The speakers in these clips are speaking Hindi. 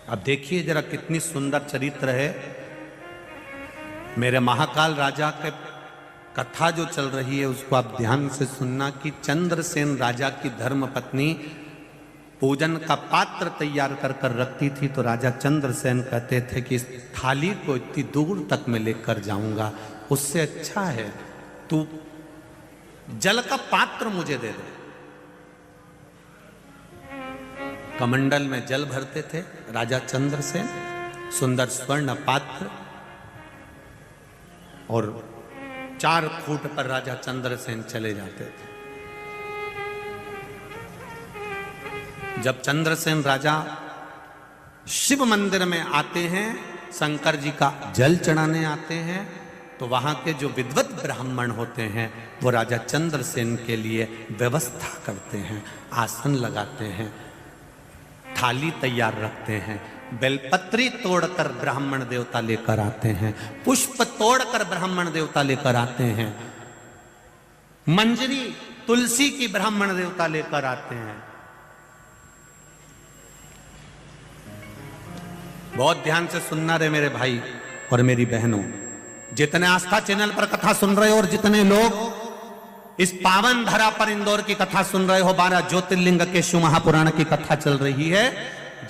अब देखिए जरा कितनी सुंदर चरित्र है। मेरे महाकाल राजा के कथा जो चल रही है उसको आप ध्यान से सुनना कि चंद्रसेन राजा की धर्म पत्नी पूजन का पात्र तैयार कर कर रखती थी, तो राजा चंद्रसेन कहते थे कि इस थाली को इतनी दूर तक मैं लेकर जाऊंगा, उससे अच्छा है तू जल का पात्र मुझे दे दे। कमंडल में जल भरते थे राजा चंद्रसेन, सुंदर स्वर्ण पात्र, और 4 फुट पर राजा चंद्रसेन चले जाते थे। जब चंद्रसेन राजा शिव मंदिर में आते हैं, शंकर जी का जल चढ़ाने आते हैं, तो वहां के जो विद्वत ब्राह्मण होते हैं वो राजा चंद्रसेन के लिए व्यवस्था करते हैं, आसन लगाते हैं, थाली तैयार रखते हैं, बेलपत्री तोड़कर ब्राह्मण देवता लेकर आते हैं, पुष्प तोड़कर ब्राह्मण देवता लेकर आते हैं, मंजरी तुलसी की ब्राह्मण देवता लेकर आते हैं। बहुत ध्यान से सुनना रे मेरे भाई और मेरी बहनों, जितने आस्था चैनल पर कथा सुन रहे हो और जितने लोग इस पावन धरा पर इंदौर की कथा सुन रहे हो, 12 ज्योतिर्लिंग के शिव महापुराण की कथा चल रही है।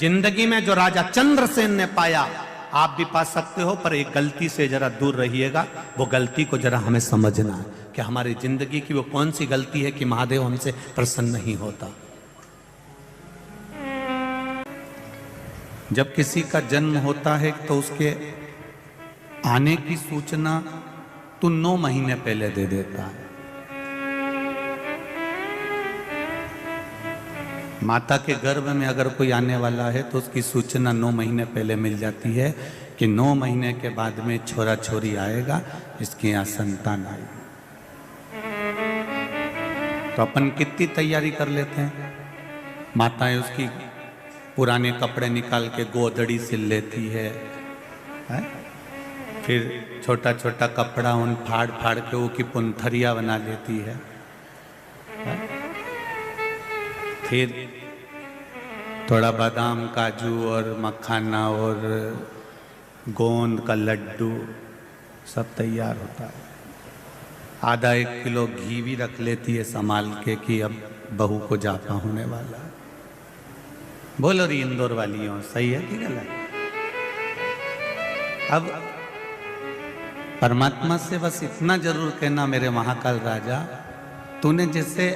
जिंदगी में जो राजा चंद्रसेन ने पाया आप भी पा सकते हो, पर एक गलती से जरा दूर रहिएगा। वो गलती को जरा हमें समझना है कि हमारी जिंदगी की वो कौन सी गलती है कि महादेव हमसे प्रसन्न नहीं होता। जब किसी का जन्म होता है तो उसके आने की सूचना तू 9 महीने पहले दे देता है। माता के गर्भ में अगर कोई आने वाला है तो उसकी सूचना 9 महीने पहले मिल जाती है कि 9 महीने के बाद में छोरा छोरी आएगा, इसके यहाँ संतान आएगी। तो अपन कितनी तैयारी कर लेते हैं। माताएं उसकी पुराने कपड़े निकाल के गोदड़ी सिल लेती है, फिर छोटा छोटा कपड़ा उन फाड़ फाड़ के वो की पुंथरिया बना लेती है, फिर थोड़ा बादाम काजू और मखाना और गोंद का लड्डू सब तैयार होता है। आधा 1 किलो घी भी रख लेती है संभाल के कि अब बहू को जापा होने वाला है। बोलो रही इंदौर वाली हो, सही है कि गलत? अब परमात्मा से बस इतना जरूर कहना, मेरे महाकाल राजा, तूने जैसे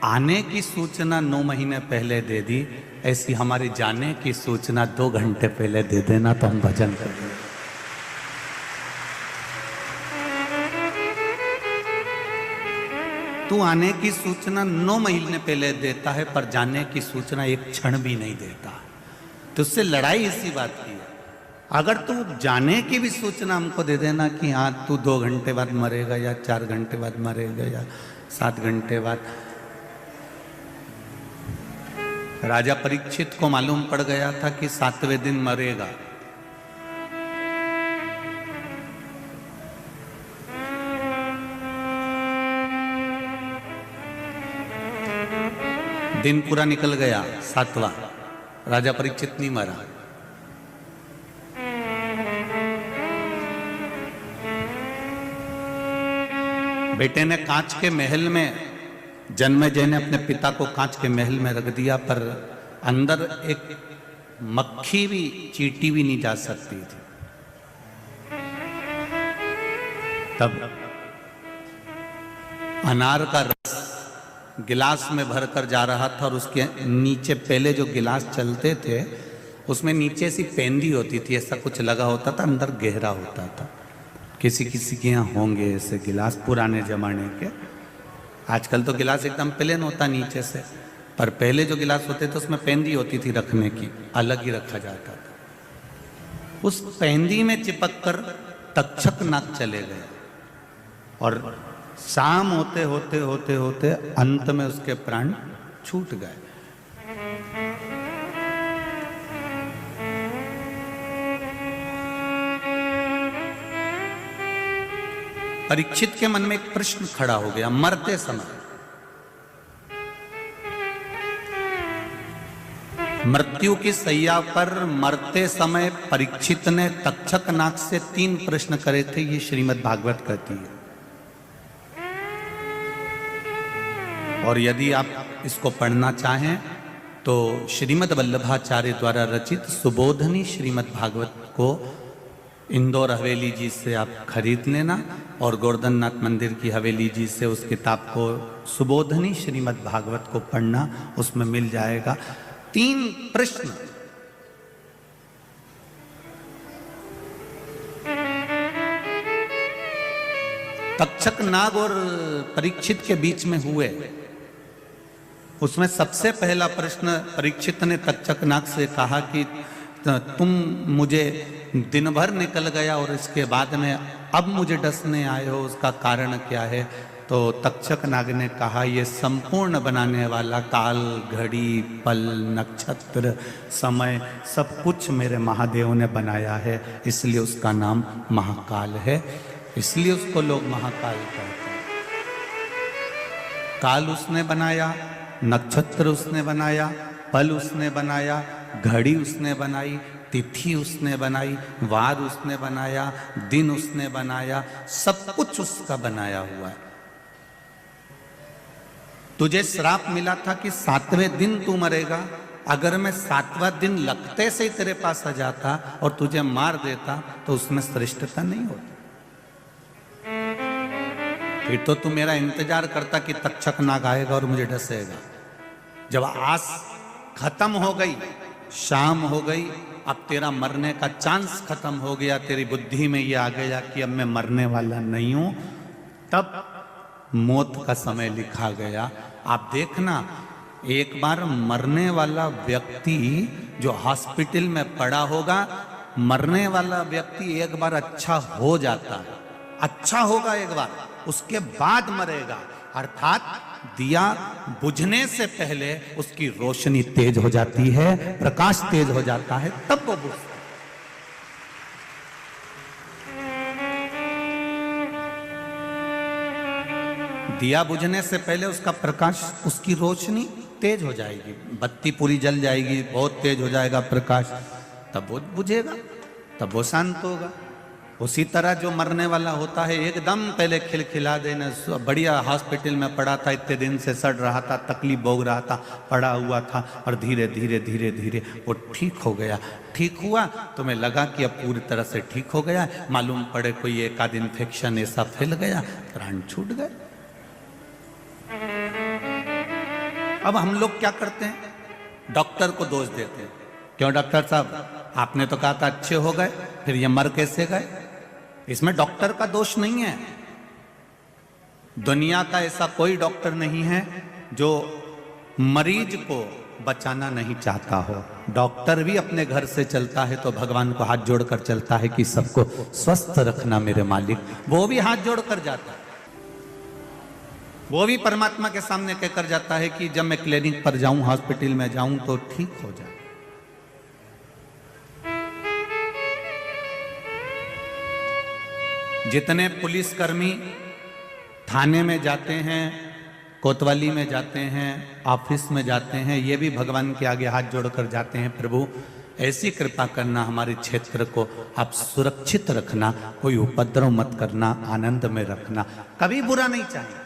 आने की सूचना 9 महीने पहले दे दी, ऐसी हमारी जाने की सूचना 2 घंटे पहले दे देना, तो हम भजन कर दें। तू आने की सूचना 9 महीने पहले देता है, पर जाने की सूचना 1 क्षण भी नहीं देता। तो उससे लड़ाई इसी बात की है। अगर तू जाने की भी सूचना हमको दे देना कि हाँ तू 2 घंटे बाद मरेगा या 4 घंटे बाद मरेगा या 7 घंटे बाद। राजा परीक्षित को मालूम पड़ गया था कि 7वें दिन मरेगा। दिन पूरा निकल गया, 7वां, राजा परीक्षित नहीं मरा। बेटे ने कांच के महल में, जन्मेजय ने अपने पिता को कांच के महल में रख दिया, पर अंदर एक मक्खी भी, चींटी भी नहीं जा सकती थी। तब अनार का रस गिलास में भरकर जा रहा था, और उसके नीचे पहले जो गिलास चलते थे उसमें नीचे सी पेंदी होती थी, ऐसा कुछ लगा होता था, अंदर गहरा होता था। किसी किसी के यहाँ होंगे ऐसे गिलास पुराने जमाने के। आजकल तो गिलास एकदम प्लेन होता नीचे से, पर पहले जो गिलास होते थे उसमें पेंदी होती थी रखने की, अलग ही रखा जाता था। उस पेंदी में चिपक कर तक्षक नाग चले गए, और शाम होते होते होते होते अंत में उसके प्राण छूट गए। परीक्षित के मन में एक प्रश्न खड़ा हो गया मरते समय। मृत्यु की सैया पर मरते समय परीक्षित ने तक्षक नाग से 3 प्रश्न करे थे, ये श्रीमद् भागवत कहती है। और यदि आप इसको पढ़ना चाहें तो श्रीमद् वल्लभाचार्य द्वारा रचित सुबोधनी श्रीमद् भागवत को इंदौर हवेली जी से आप खरीद लेना, और गोवर्धननाथ मंदिर की हवेली जी से उस किताब को सुबोधनी श्रीमद् भागवत को पढ़ना, उसमें मिल जाएगा। 3 प्रश्न तक्षक नाग और परीक्षित के बीच में हुए। उसमें सबसे पहला प्रश्न परीक्षित ने तक्षक नाग से कहा कि तुम मुझे दिन भर निकल गया और इसके बाद में अब मुझे डसने आए हो, उसका कारण क्या है? तो तक्षक नाग ने कहा, ये संपूर्ण बनाने वाला काल, घड़ी, पल, नक्षत्र, समय सब कुछ मेरे महादेव ने बनाया है, इसलिए उसका नाम महाकाल है, इसलिए उसको लोग महाकाल कहते हैं। काल उसने बनाया, नक्षत्र उसने बनाया, पल उसने बनाया, घड़ी उसने बनाई, तिथि उसने बनाई, वार उसने बनाया, दिन उसने बनाया, सब कुछ उसका बनाया हुआ है। तुझे श्राप मिला था कि 7वें दिन तू मरेगा, अगर मैं 7वां दिन लगते से ही तेरे पास आ जाता और तुझे मार देता तो उसमें श्रेष्ठता नहीं होती। फिर तो तू मेरा इंतजार करता कि तक्षक नाग आएगा और मुझे डसेगा। जब आस खत्म हो गई, शाम हो गई, अब तेरा मरने का चांस खत्म हो गया, तेरी बुद्धि में ये आ गया कि अब मैं मरने वाला नहीं हूं, तब मौत का समय लिखा गया। आप देखना, एक बार मरने वाला व्यक्ति जो हॉस्पिटल में पड़ा होगा, मरने वाला व्यक्ति एक बार अच्छा हो जाता है, अच्छा होगा एक बार, उसके बाद मरेगा। अर्थात दिया बुझने से पहले उसकी रोशनी तेज हो जाती है, प्रकाश तेज हो जाता है, तब वो बुझता है। दिया बुझने से पहले उसका प्रकाश, उसकी रोशनी तेज हो जाएगी, बत्ती पूरी जल जाएगी, बहुत तेज हो जाएगा प्रकाश, तब वो बुझेगा, तब वो शांत होगा। उसी तरह जो मरने वाला होता है, एकदम पहले खिलखिला देना, बढ़िया हॉस्पिटल में पड़ा था, इतने दिन से सड़ रहा था, तकलीफ भोग रहा था, पड़ा हुआ था, और धीरे धीरे धीरे धीरे वो ठीक हो गया। ठीक हुआ, तुम्हें लगा कि अब पूरी तरह से ठीक हो गया, मालूम पड़े कोई एक आध इन्फेक्शन ऐसा फैल गया, प्राण छूट गए। अब हम लोग क्या करते हैं? डॉक्टर को दोष देते हैं। क्यों डॉक्टर साहब, आपने तो कहा था अच्छे हो गए, फिर ये मर कैसे गए? इसमें डॉक्टर का दोष नहीं है। दुनिया का ऐसा कोई डॉक्टर नहीं है जो मरीज को बचाना नहीं चाहता हो। डॉक्टर भी अपने घर से चलता है तो भगवान को हाथ जोड़कर चलता है कि सबको स्वस्थ रखना मेरे मालिक, वो भी हाथ जोड़कर जाता है। वो भी परमात्मा के सामने कहकर जाता है कि जब मैं क्लिनिक पर जाऊं, हॉस्पिटल में जाऊं तो ठीक हो जाए। जितने पुलिसकर्मी थाने में जाते हैं, कोतवाली में जाते हैं, ऑफिस में जाते हैं, ये भी भगवान के आगे हाथ जोड़कर जाते हैं, प्रभु ऐसी कृपा करना, हमारे क्षेत्र को आप सुरक्षित रखना, कोई उपद्रव मत करना, आनंद में रखना, कभी बुरा नहीं चाहिए।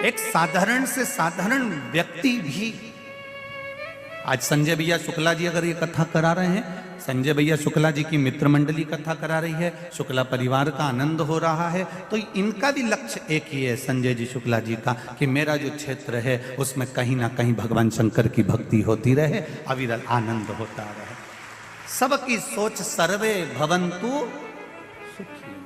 एक साधारण से साधारण व्यक्ति भी, आज संजय भैया शुक्ला जी अगर ये कथा करा रहे हैं, संजय भैया शुक्ला जी की मित्र मंडली कथा करा रही है, शुक्ला परिवार का आनंद हो रहा है, तो इनका भी लक्ष्य एक ही है, संजय जी शुक्ला जी का, कि मेरा जो क्षेत्र है उसमें कहीं ना कहीं भगवान शंकर की भक्ति होती रहे, अविरल आनंद होता रहे। सबकी सोच सर्वे भवन्तु सुखी।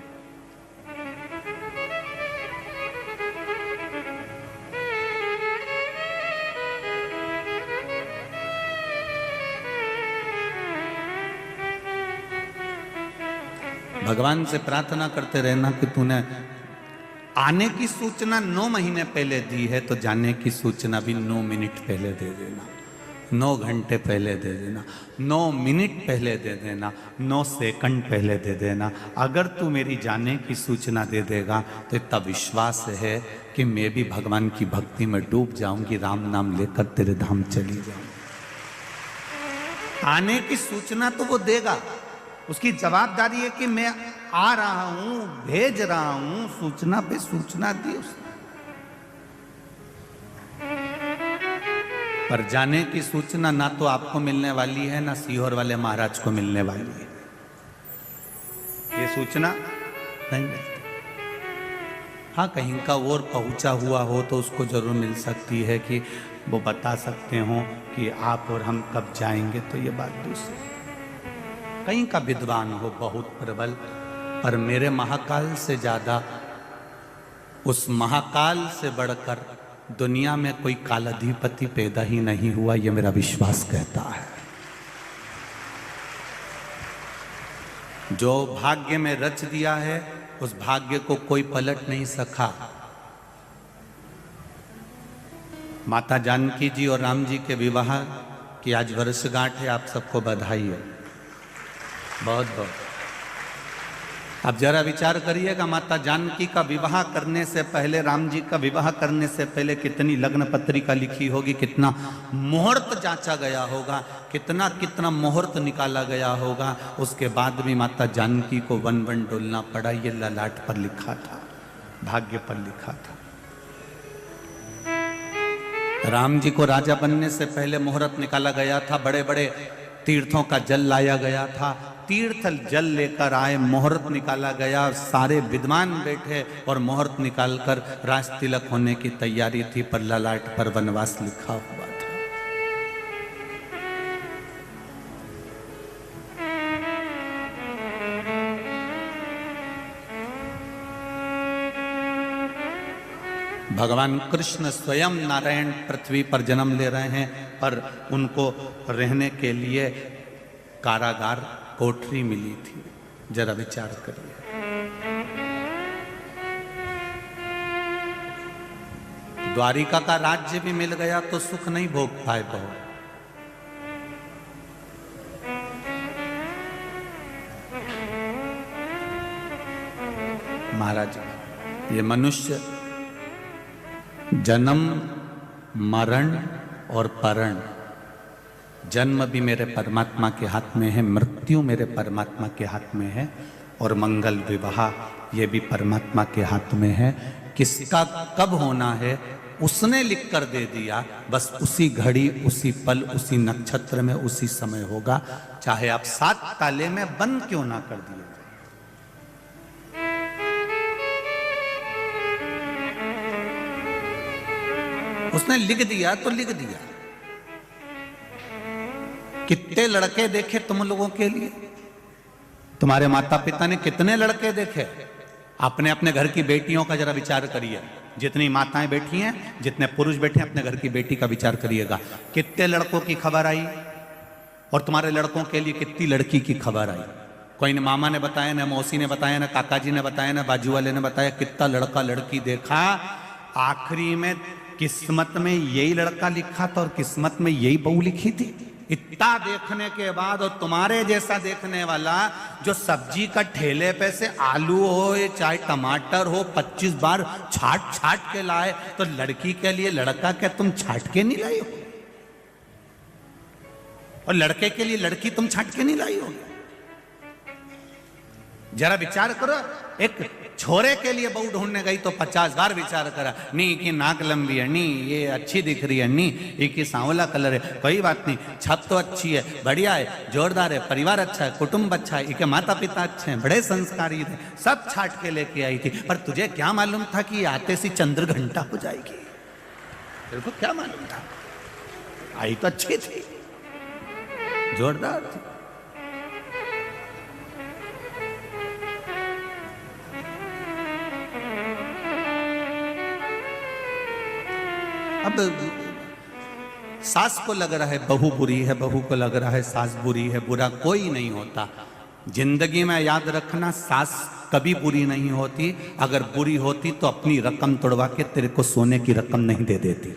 भगवान से प्रार्थना करते रहना कि तूने आने की सूचना 9 महीने पहले दी है तो जाने की सूचना भी 9 मिनट पहले दे देना, 9 घंटे पहले दे देना, 9 मिनट पहले दे देना, 9 सेकंड पहले दे देना। अगर तू मेरी जाने की सूचना दे देगा तो इतना विश्वास है कि मैं भी भगवान की भक्ति में डूब जाऊंगी, राम नाम लेकर तेरे धाम चली जाऊंगी। आने की सूचना तो वो देगा, उसकी जवाबदारी है कि मैं आ रहा हूं, भेज रहा हूं, सूचना पे सूचना दी उसने। पर जाने की सूचना ना तो आपको मिलने वाली है, ना सीहोर वाले महाराज को मिलने वाली है। ये सूचना नहीं मिलती। हाँ, कहीं का और पहुंचा हुआ हो तो उसको जरूर मिल सकती है कि वो बता सकते हो कि आप और हम कब जाएंगे, तो ये बात दूसरी। कहीं का विद्वान हो बहुत प्रबल, पर मेरे महाकाल से ज्यादा, उस महाकाल से बढ़कर दुनिया में कोई कालाधिपति पैदा ही नहीं हुआ, ये मेरा विश्वास कहता है। जो भाग्य में रच दिया है उस भाग्य को कोई पलट नहीं सका। माता जानकी जी और राम जी के विवाह की आज वर्षगांठ है, आप सबको बधाई है, बहुत बहुत। अब जरा विचार करिएगा, माता जानकी का विवाह करने से पहले, राम जी का विवाह करने से पहले कितनी लग्न पत्रिका लिखी होगी, कितना मुहूर्त जांचा गया होगा, कितना कितना मुहूर्त निकाला गया होगा। उसके बाद भी माता जानकी को वन वन डोलना पड़ा। ये ललाट पर लिखा था, भाग्य पर लिखा था। राम जी को राजा बनने से पहले मुहूर्त निकाला गया था, बड़े बड़े तीर्थों का जल लाया गया था, तीर्थ जल लेकर आए, मुहूर्त निकाला गया, सारे विद्वान बैठे और मुहूर्त निकालकर राज तिलक होने की तैयारी थी, पर ललाट पर वनवास लिखा हुआ था। भगवान कृष्ण स्वयं नारायण पृथ्वी पर जन्म ले रहे हैं, पर उनको रहने के लिए कारागार, कोठरी मिली थी। जरा विचार करिए। द्वारिका का राज्य भी मिल गया तो सुख नहीं भोग पाए बहुत। महाराज, ये मनुष्य जन्म, मरण और परण, जन्म भी मेरे परमात्मा के हाथ में है, मृत्यु मेरे परमात्मा के हाथ में है, और मंगल विवाह ये भी परमात्मा के हाथ में है। किसका कब होना है उसने लिख कर दे दिया, बस उसी घड़ी, उसी पल, उसी नक्षत्र में, उसी समय होगा, चाहे आप 7 ताले में बंद क्यों ना कर दिए। उसने लिख दिया तो लिख दिया। कितने लड़के देखे तुम लोगों के लिए, तुम्हारे माता पिता ने कितने लड़के देखे। अपने अपने घर की बेटियों का जरा विचार करिए, जितनी माताएं बैठी हैं, जितने पुरुष बैठे हैं, अपने घर की बेटी का विचार करिएगा। कितने लड़कों की खबर आई और तुम्हारे लड़कों के लिए कितनी लड़की की खबर आई। कोई ने मामा ने बताया, ना मौसी ने बताया, ना काका जी ने बताया, ना बाजू वाले ने बताया, कितना लड़का लड़की देखा। आखिरी में किस्मत में यही लड़का लिखा था और किस्मत में यही बहू लिखी थी। इतना देखने के बाद, और तुम्हारे जैसा देखने वाला जो सब्जी का ठेले पे से आलू हो या चाहे टमाटर हो 25 बार छाट छाट के लाए, तो लड़की के लिए लड़का क्या तुम छाट के नहीं लाई हो, और लड़के के लिए लड़की तुम छाट के नहीं लाई हो। जरा विचार करो, एक छोरे के लिए बहू ढूंढने गई तो 50 बार विचार करा, नी की नाक लंबी है, नी ये अच्छी दिख रही है, नी ये सांवला कलर है, कोई बात नहीं, छत तो अच्छी है, बढ़िया है, जोरदार है, परिवार अच्छा है, कुटुंब अच्छा है, इनके माता पिता अच्छे हैं, बड़े संस्कारी थे, सब छाट के लेके आई थी। पर तुझे क्या मालूम था कि आते सी चंद्र घंटा हो जाएगी? तेरे को क्या मालूम था? आई तो अच्छी थी, जोरदार थी। अब सास को लग रहा है बहू बुरी है, बहू को लग रहा है सास बुरी है, बुरा कोई नहीं होता। जिंदगी में याद रखना, सास कभी बुरी नहीं होती। अगर बुरी होती तो अपनी रकम तोड़वा के तेरे को सोने की रकम नहीं दे देती।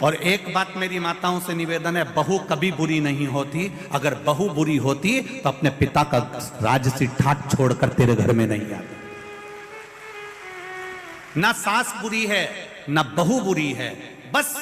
और एक बात मेरी माताओं से निवेदन है, बहू कभी बुरी नहीं होती। अगर बहू बुरी होती तो अपने पिता का राजसी ठाट छोड़कर तेरे घर में नहीं आती। ना सास बुरी है ना बहू बुरी है, बस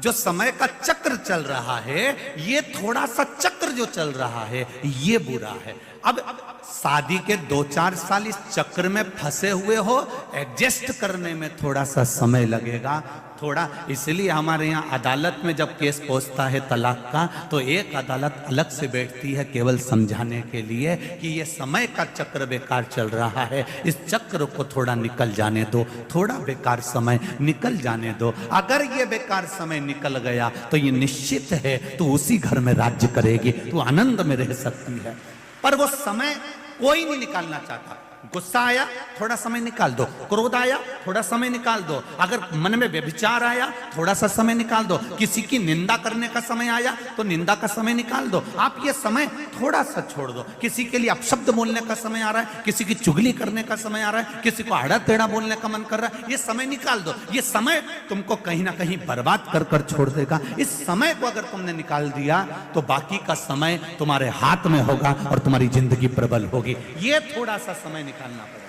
जो समय का चक्र चल रहा है, ये थोड़ा सा चक्र जो चल रहा है ये बुरा है। अब शादी के 2-4 साल इस चक्र में फंसे हुए हो, एडजस्ट करने में थोड़ा सा समय लगेगा थोड़ा। इसलिए हमारे यहाँ अदालत में जब केस पहुंचता है तलाक का, तो एक अदालत अलग से बैठती है केवल समझाने के लिए कि ये समय का चक्र बेकार चल रहा है, इस चक्र को थोड़ा निकल जाने दो, थोड़ा बेकार समय निकल जाने दो। अगर ये बेकार समय निकल गया तो ये निश्चित है तू उसी घर में राज्य करेगी, तू आनंद में रह सकती है। पर वो समय कोई नहीं निकालना चाहता। गुस्सा आया थोड़ा समय निकाल दो, क्रोध आया थोड़ा समय निकाल दो, अगर मन में व्यभिचार आया थोड़ा सा समय निकाल दो, किसी की निंदा करने का समय आया तो निंदा का समय निकाल दो। आप ये समय थोड़ा सा छोड़ दो। किसी के लिए अपशब्द बोलने का समय आ रहा है, किसी की चुगली करने का समय आ रहा है, किसी को आड़ा टेढ़ा बोलने का मन कर रहा है, ये समय निकाल दो। ये समय तुमको कहीं ना कहीं बर्बाद कर कर छोड़ देगा। इस समय को अगर तुमने निकाल दिया तो बाकी का समय तुम्हारे हाथ में होगा और तुम्हारी जिंदगी प्रबल होगी। ये थोड़ा सा समय निकालना पड़ेगा।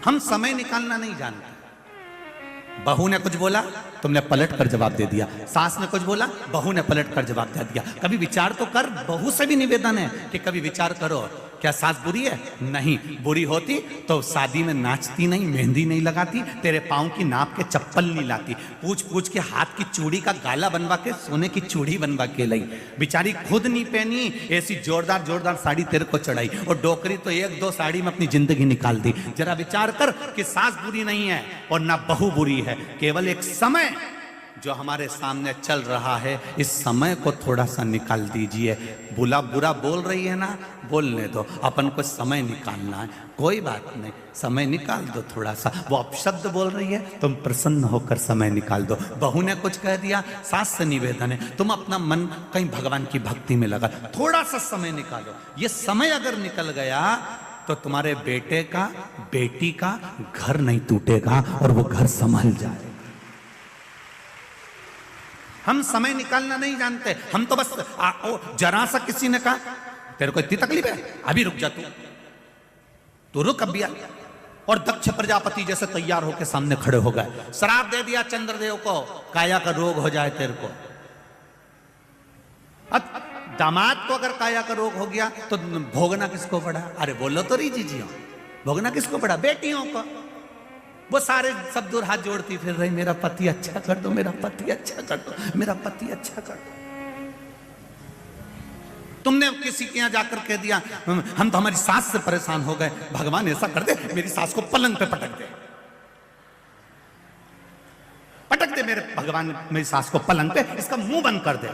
हम समय निकालना नहीं जानते। बहू ने कुछ बोला, तुमने पलट कर जवाब दे दिया। सास ने कुछ बोला, बहू ने पलट कर जवाब दे दिया। कभी विचार तो कर। बहू से भी निवेदन है कि कभी विचार करो, क्या सास बुरी है? नहीं, बुरी होती तो शादी में नाचती नहीं, मेहंदी नहीं लगाती, तेरे पाँव की नाप के चप्पल नहीं लाती, पूछ पूछ के हाथ की चूड़ी का गाला बनवा के सोने की चूड़ी बनवा के लाई। बेचारी खुद नहीं पहनी, ऐसी जोरदार जोरदार साड़ी तेरे को चढ़ाई, और डोकरी तो 1-2 साड़ी में अपनी जिंदगी निकाल दी। जरा विचार कर कि सास बुरी नहीं है और ना बहू बुरी है, केवल एक समय जो हमारे सामने चल रहा है, इस समय को थोड़ा सा निकाल दीजिए। बुरा बोल रही है ना, बोलने दो, अपन को समय निकालना है, कोई बात नहीं, समय निकाल दो थोड़ा सा। वो अपशब्द बोल रही है, तुम प्रसन्न होकर समय निकाल दो। बहू ने कुछ कह दिया, सास से निवेदन है तुम अपना मन कहीं भगवान की भक्ति में लगा, थोड़ा सा समय निकालो। ये समय अगर निकल गया तो तुम्हारे बेटे का, बेटी का घर नहीं टूटेगा और वो घर संभल जाए। हम समय निकालना नहीं जानते। हम तो बस जरा सा किसी ने कहा तेरे को इतनी तकलीफ है, अभी रुक जा, तू रुक अभी आ। और दक्ष प्रजापति जैसे तैयार होकर सामने खड़े हो गए। श्राप दे दिया चंद्रदेव को, काया का रोग हो जाए तेरे को। अब दामाद को अगर काया का रोग हो गया तो भोगना किसको पड़ा? अरे बोलो तो री जीजियो, भोगना किसको पड़ा? बेटियों को। वो सारे सब दूर हाथ जोड़ती फिर रही, मेरा पति अच्छा कर दो, मेरा पति अच्छा कर दो, मेरा पति अच्छा कर दो। तुमने किसी के यहां जाकर कह दिया हम तो हमारी सास से परेशान हो गए, भगवान ऐसा कर दे मेरी सास को पलंग पे पटक दे, पटक दे मेरे भगवान मेरी सास को पलंग पे, इसका मुंह बंद कर दे।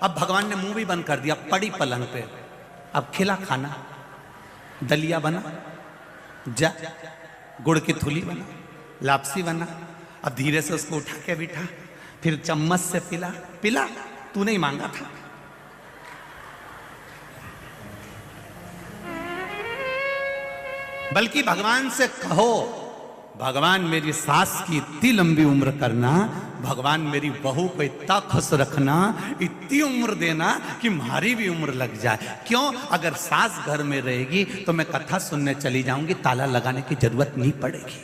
अब भगवान ने मुंह भी बंद कर दिया, पड़ी पलंग पे। अब खिला खाना, दलिया बना, जा गुड़ की थुली बना, लापसी बना। अब धीरे से उसको उठा के बिठा, फिर चम्मच से पिला, पिला, तू नहीं मांगा था। बल्कि भगवान से कहो, भगवान मेरी सास की इतनी लंबी उम्र करना, भगवान मेरी बहू को इतना खुश रखना, इतनी उम्र देना कि हमारी भी उम्र लग जाए। क्यों? अगर सास घर में रहेगी तो मैं कथा सुनने चली जाऊंगी, ताला लगाने की जरूरत नहीं पड़ेगी।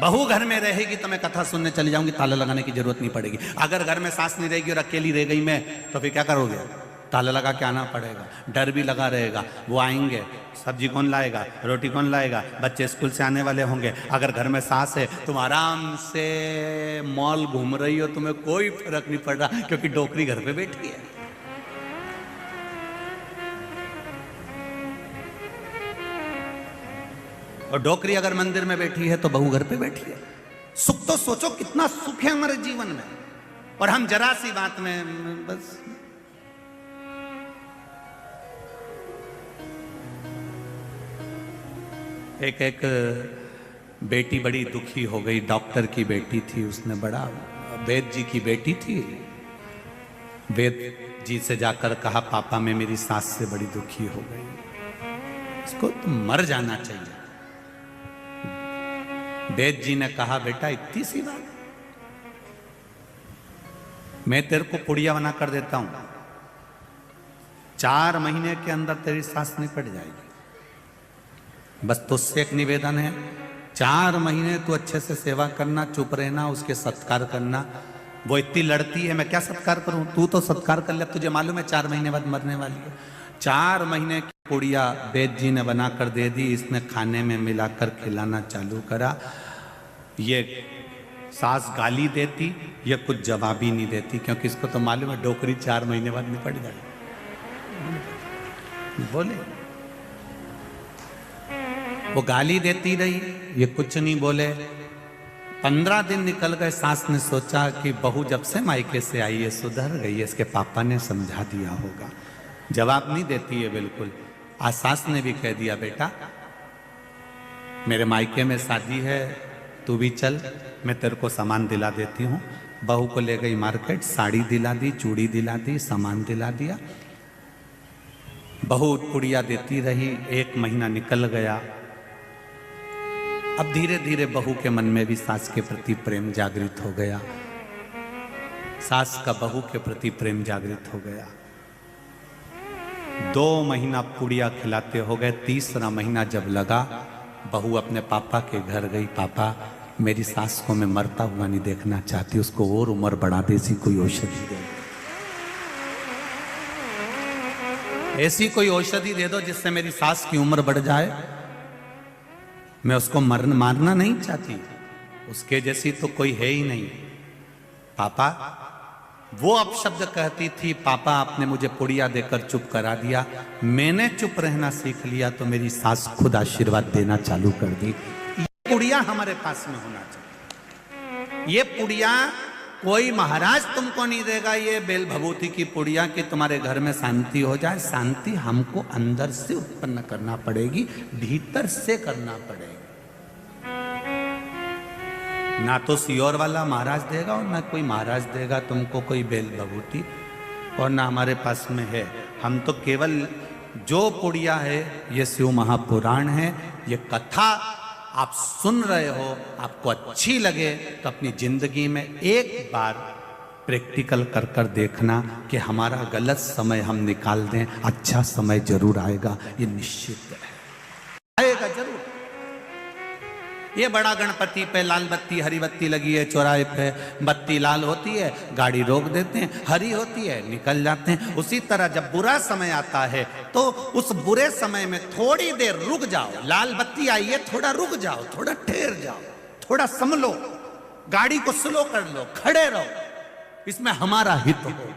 बहू घर में रहेगी तो मैं कथा सुनने चली जाऊंगी, ताला लगाने की जरूरत नहीं पड़ेगी। अगर घर में सास नहीं रहेगी और अकेली रह गई मैं, तो फिर क्या करोगे? ताला लगा के आना पड़ेगा, डर भी लगा रहेगा। वो आएंगे, सब्जी कौन लाएगा, रोटी कौन लाएगा, बच्चे स्कूल से आने वाले होंगे। अगर घर में सास है तुम आराम से मॉल घूम रही हो, तुम्हें कोई फर्क नहीं पड़ रहा क्योंकि डोकरी घर पे बैठी है। और डोकरी अगर मंदिर में बैठी है तो बहू घर पे बैठी है। सुख तो सोचो कितना सुख है हमारे जीवन में, और हम जरा सी बात में बस। एक बेटी बड़ी दुखी हो गई, डॉक्टर की बेटी थी, उसने बड़ा, वेद जी की बेटी थी, वेद जी से जाकर कहा पापा मैं मेरी सास से बड़ी दुखी हो गई, इसको तो मर जाना चाहिए। वेद जी ने कहा बेटा इतनी सी बात, मैं तेरे को पुड़िया बना कर देता हूं, 4 महीने के अंदर तेरी सांस निकट जाएगी। बस तुझसे एक निवेदन है, 4 महीने तू अच्छे से सेवा करना, चुप रहना, उसके सत्कार करना। वो इतनी लड़ती है, मैं क्या सत्कार करूं? तू तो सत्कार कर ले, तुझे मालूम है 4 महीने बाद मरने वाली है। 4 महीने की पुड़िया वेद जी ने बनाकर दे दी, इसने खाने में मिलाकर खिलाना चालू करा। ये सास गाली देती, ये कुछ जवाब ही नहीं देती, क्योंकि इसको तो मालूम है डोकरी 4 महीने बाद निपट जाए। बोले वो गाली देती रही, ये कुछ नहीं बोले। 15 दिन निकल गए। सास ने सोचा कि बहू जब से मायके से आई है सुधर गई है, इसके पापा ने समझा दिया होगा। जवाब नहीं देती है बिल्कुल। आज सास ने भी कह दिया, बेटा मेरे मायके में शादी है, तू भी चल, मैं तेरे को सामान दिला देती हूँ। बहू को ले गई मार्केट, साड़ी दिला दी, चूड़ी दिला दी, सामान दिला दिया। बहू पुड़िया देती रही। 1 महीना निकल गया। अब धीरे धीरे बहू के मन में भी सास के प्रति प्रेम जागृत हो गया। सास का बहू के प्रति प्रेम जागृत हो गया। 2 महीना पुड़िया खिलाते हो गए। 3रा महीना जब लगा, बहू अपने पापा के घर गई। पापा मेरी सास को मैं मरता हुआ नहीं देखना चाहती, उसको और उम्र बढ़ा दे, ऐसी कोई औषधि दे, ऐसी कोई औषधि दे दो जिससे मेरी सास की उम्र बढ़ जाए। मैं उसको मारना नहीं चाहती, उसके जैसी तो कोई है ही नहीं। पापा, वो अपशब्द कहती थी, पापा आपने मुझे पुड़िया देकर चुप करा दिया। मैंने चुप रहना सीख लिया तो मेरी सास खुद आशीर्वाद देना चालू कर दी। ये पुड़िया हमारे पास में होना चाहिए। ये पुड़िया कोई महाराज तुमको नहीं देगा, ये बेल भभूति की पुड़िया कि तुम्हारे घर में शांति हो जाए। शांति हमको अंदर से उत्पन्न करना पड़ेगी, भीतर से करना पड़ेगा। ना तो सियोर वाला महाराज देगा और ना कोई महाराज देगा तुमको कोई बेल भभूति, और ना हमारे पास में है। हम तो केवल जो पुड़िया है, ये शिव महापुराण है, ये कथा आप सुन रहे हो, आपको अच्छी लगे तो अपनी जिंदगी में एक बार प्रैक्टिकल कर कर देखना कि हमारा गलत समय हम निकाल दें, अच्छा समय जरूर आएगा, ये निश्चित है, आएगा जरूर। ये बड़ा गणपति पे लाल बत्ती हरी बत्ती लगी है, चौराहे पे बत्ती लाल होती है, गाड़ी रोक देते हैं, हरी होती है, निकल जाते हैं। उसी तरह जब बुरा समय आता है तो उस बुरे समय में थोड़ी देर रुक जाओ। लाल बत्ती आई है, थोड़ा रुक जाओ, थोड़ा ठहर जाओ, थोड़ा संभलो, गाड़ी को स्लो कर लो, खड़े रहो, इसमें हमारा हित होगा।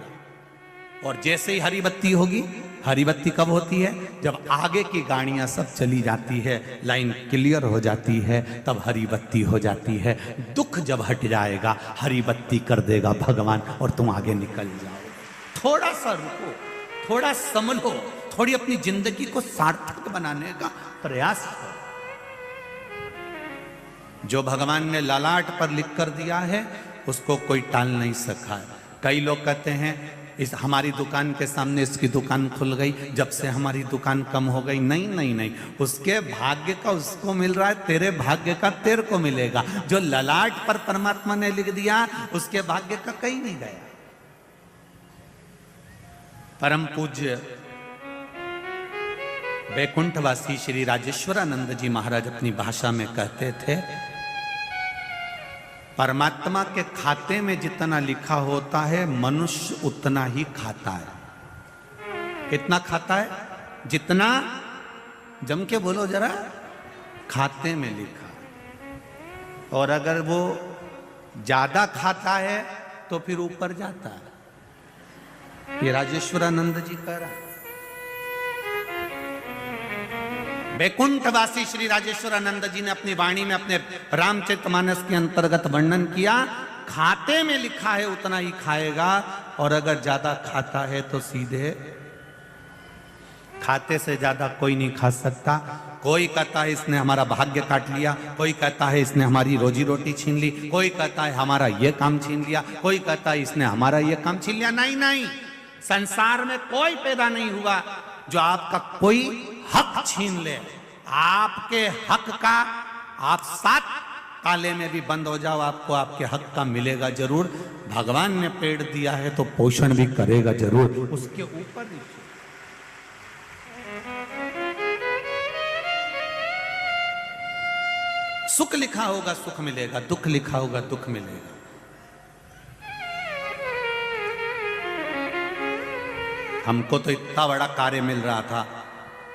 और जैसे ही हरी बत्ती होगी, हरी बत्ती कब होती है? जब आगे की गाड़ियां सब चली जाती है, लाइन क्लियर हो जाती है, तब हरी बत्ती हो जाती है। दुख जब हट जाएगा, हरी बत्ती कर देगा भगवान और तुम आगे निकल जाओ। थोड़ा सा रुको, थोड़ा संभलो, थोड़ी अपनी जिंदगी को सार्थक बनाने का प्रयास करो। जो भगवान ने ललाट पर लिख कर दिया है उसको कोई टाल नहीं सका है। कई लोग कहते हैं इस हमारी दुकान के सामने इसकी दुकान खुल गई, जब से हमारी दुकान कम हो गई। नहीं नहीं नहीं, उसके भाग्य का उसको मिल रहा है, तेरे भाग्य का तेरे को मिलेगा। जो ललाट पर परमात्मा ने लिख दिया उसके भाग्य का कहीं नहीं गया। परम पूज्य वैकुंठवासी श्री राजेश्वरानंद जी महाराज अपनी भाषा में कहते थे, परमात्मा के खाते में जितना लिखा होता है मनुष्य उतना ही खाता है। कितना खाता है? जितना, जम के बोलो जरा, खाते में लिखा। और अगर वो ज्यादा खाता है तो फिर ऊपर जाता है। ये राजेश्वरानंद जी कह रहा है। वैकुंठवासी श्री राजेश्वरानंद जी ने अपनी वाणी में अपने रामचरितमानस के अंतर्गत वर्णन किया, खाते में लिखा है उतना ही खाएगा, और अगर ज्यादा खाता है तो सीधे खाते से ज्यादा कोई नहीं खा सकता। कोई कहता है इसने हमारा भाग्य काट लिया, कोई कहता है इसने हमारी रोजी रोटी छीन ली, कोई कहता है हमारा ये काम छीन लिया, कोई कहता है इसने हमारा ये काम छीन लिया। नहीं नहीं, संसार में कोई पैदा नहीं हुआ जो आपका कोई हक छीन ले। आपके हक का आप 7 ताले में भी बंद हो जाओ, आपको आपके हक का मिलेगा जरूर। भगवान ने पेड़ दिया है तो पोषण भी करेगा जरूर। उसके ऊपर सुख लिखा होगा सुख मिलेगा, दुख लिखा होगा दुख मिलेगा। हमको तो इतना बड़ा कार्य मिल रहा था,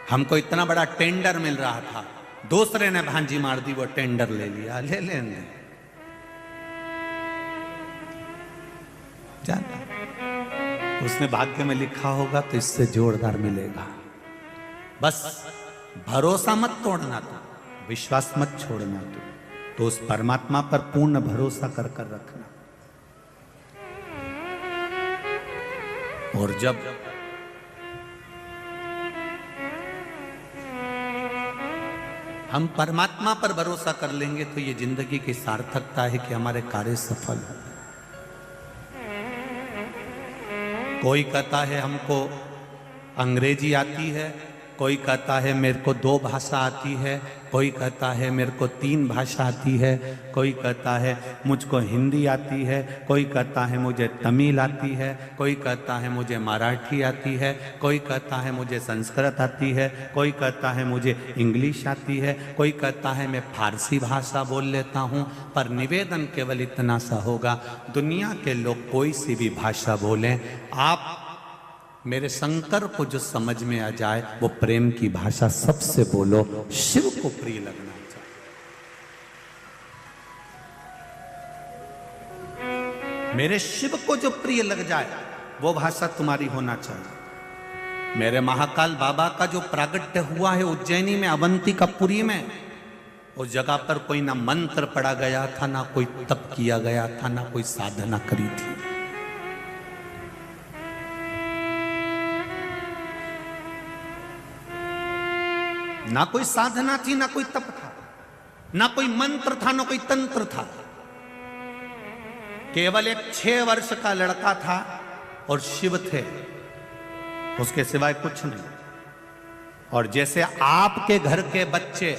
हमको इतना बड़ा टेंडर मिल रहा था, दूसरे ने भांजी मार दी, वो टेंडर ले लिया, ले लेने जाना। उसने भाग्य में लिखा होगा तो इससे जोरदार मिलेगा। बस भरोसा मत तोड़ना, तो विश्वास मत छोड़ना, तो उस परमात्मा पर पूर्ण भरोसा कर कर रखना। और जब हम परमात्मा पर भरोसा कर लेंगे तो ये जिंदगी की सार्थकता है कि हमारे कार्य सफल हो। कोई कहता है हमको अंग्रेजी आती है, कोई कहता है मेरे को 2 भाषा आती है, कोई कहता है मेरे को 3 भाषा आती है, कोई कहता है मुझको हिंदी आती है, कोई कहता है मुझे तमिल आती है, कोई कहता है मुझे मराठी आती है, कोई कहता है मुझे संस्कृत आती है, कोई कहता है मुझे इंग्लिश आती है, कोई कहता है मैं फारसी भाषा बोल लेता हूँ। पर निवेदन केवल इतना सा होगा, दुनिया के लोग कोई सी भी भाषा बोलें, आप मेरे शंकर को जो समझ में आ जाए वो प्रेम की भाषा सबसे बोलो, शिव को प्रिय लगना चाहिए। मेरे शिव को जो प्रिय लग जाए वो भाषा तुम्हारी होना चाहिए। मेरे महाकाल बाबा का जो प्रागट्य हुआ है उज्जैनी में, अवंतिकापुरी में, उस जगह पर कोई ना मंत्र पढ़ा गया था, ना कोई तप किया गया था, ना कोई साधना करी थी। ना कोई साधना थी, ना कोई तप था, ना कोई मंत्र था, ना कोई तंत्र था। केवल एक 6 वर्ष का लड़का था और शिव थे, उसके सिवाय कुछ नहीं। और जैसे आपके घर के बच्चे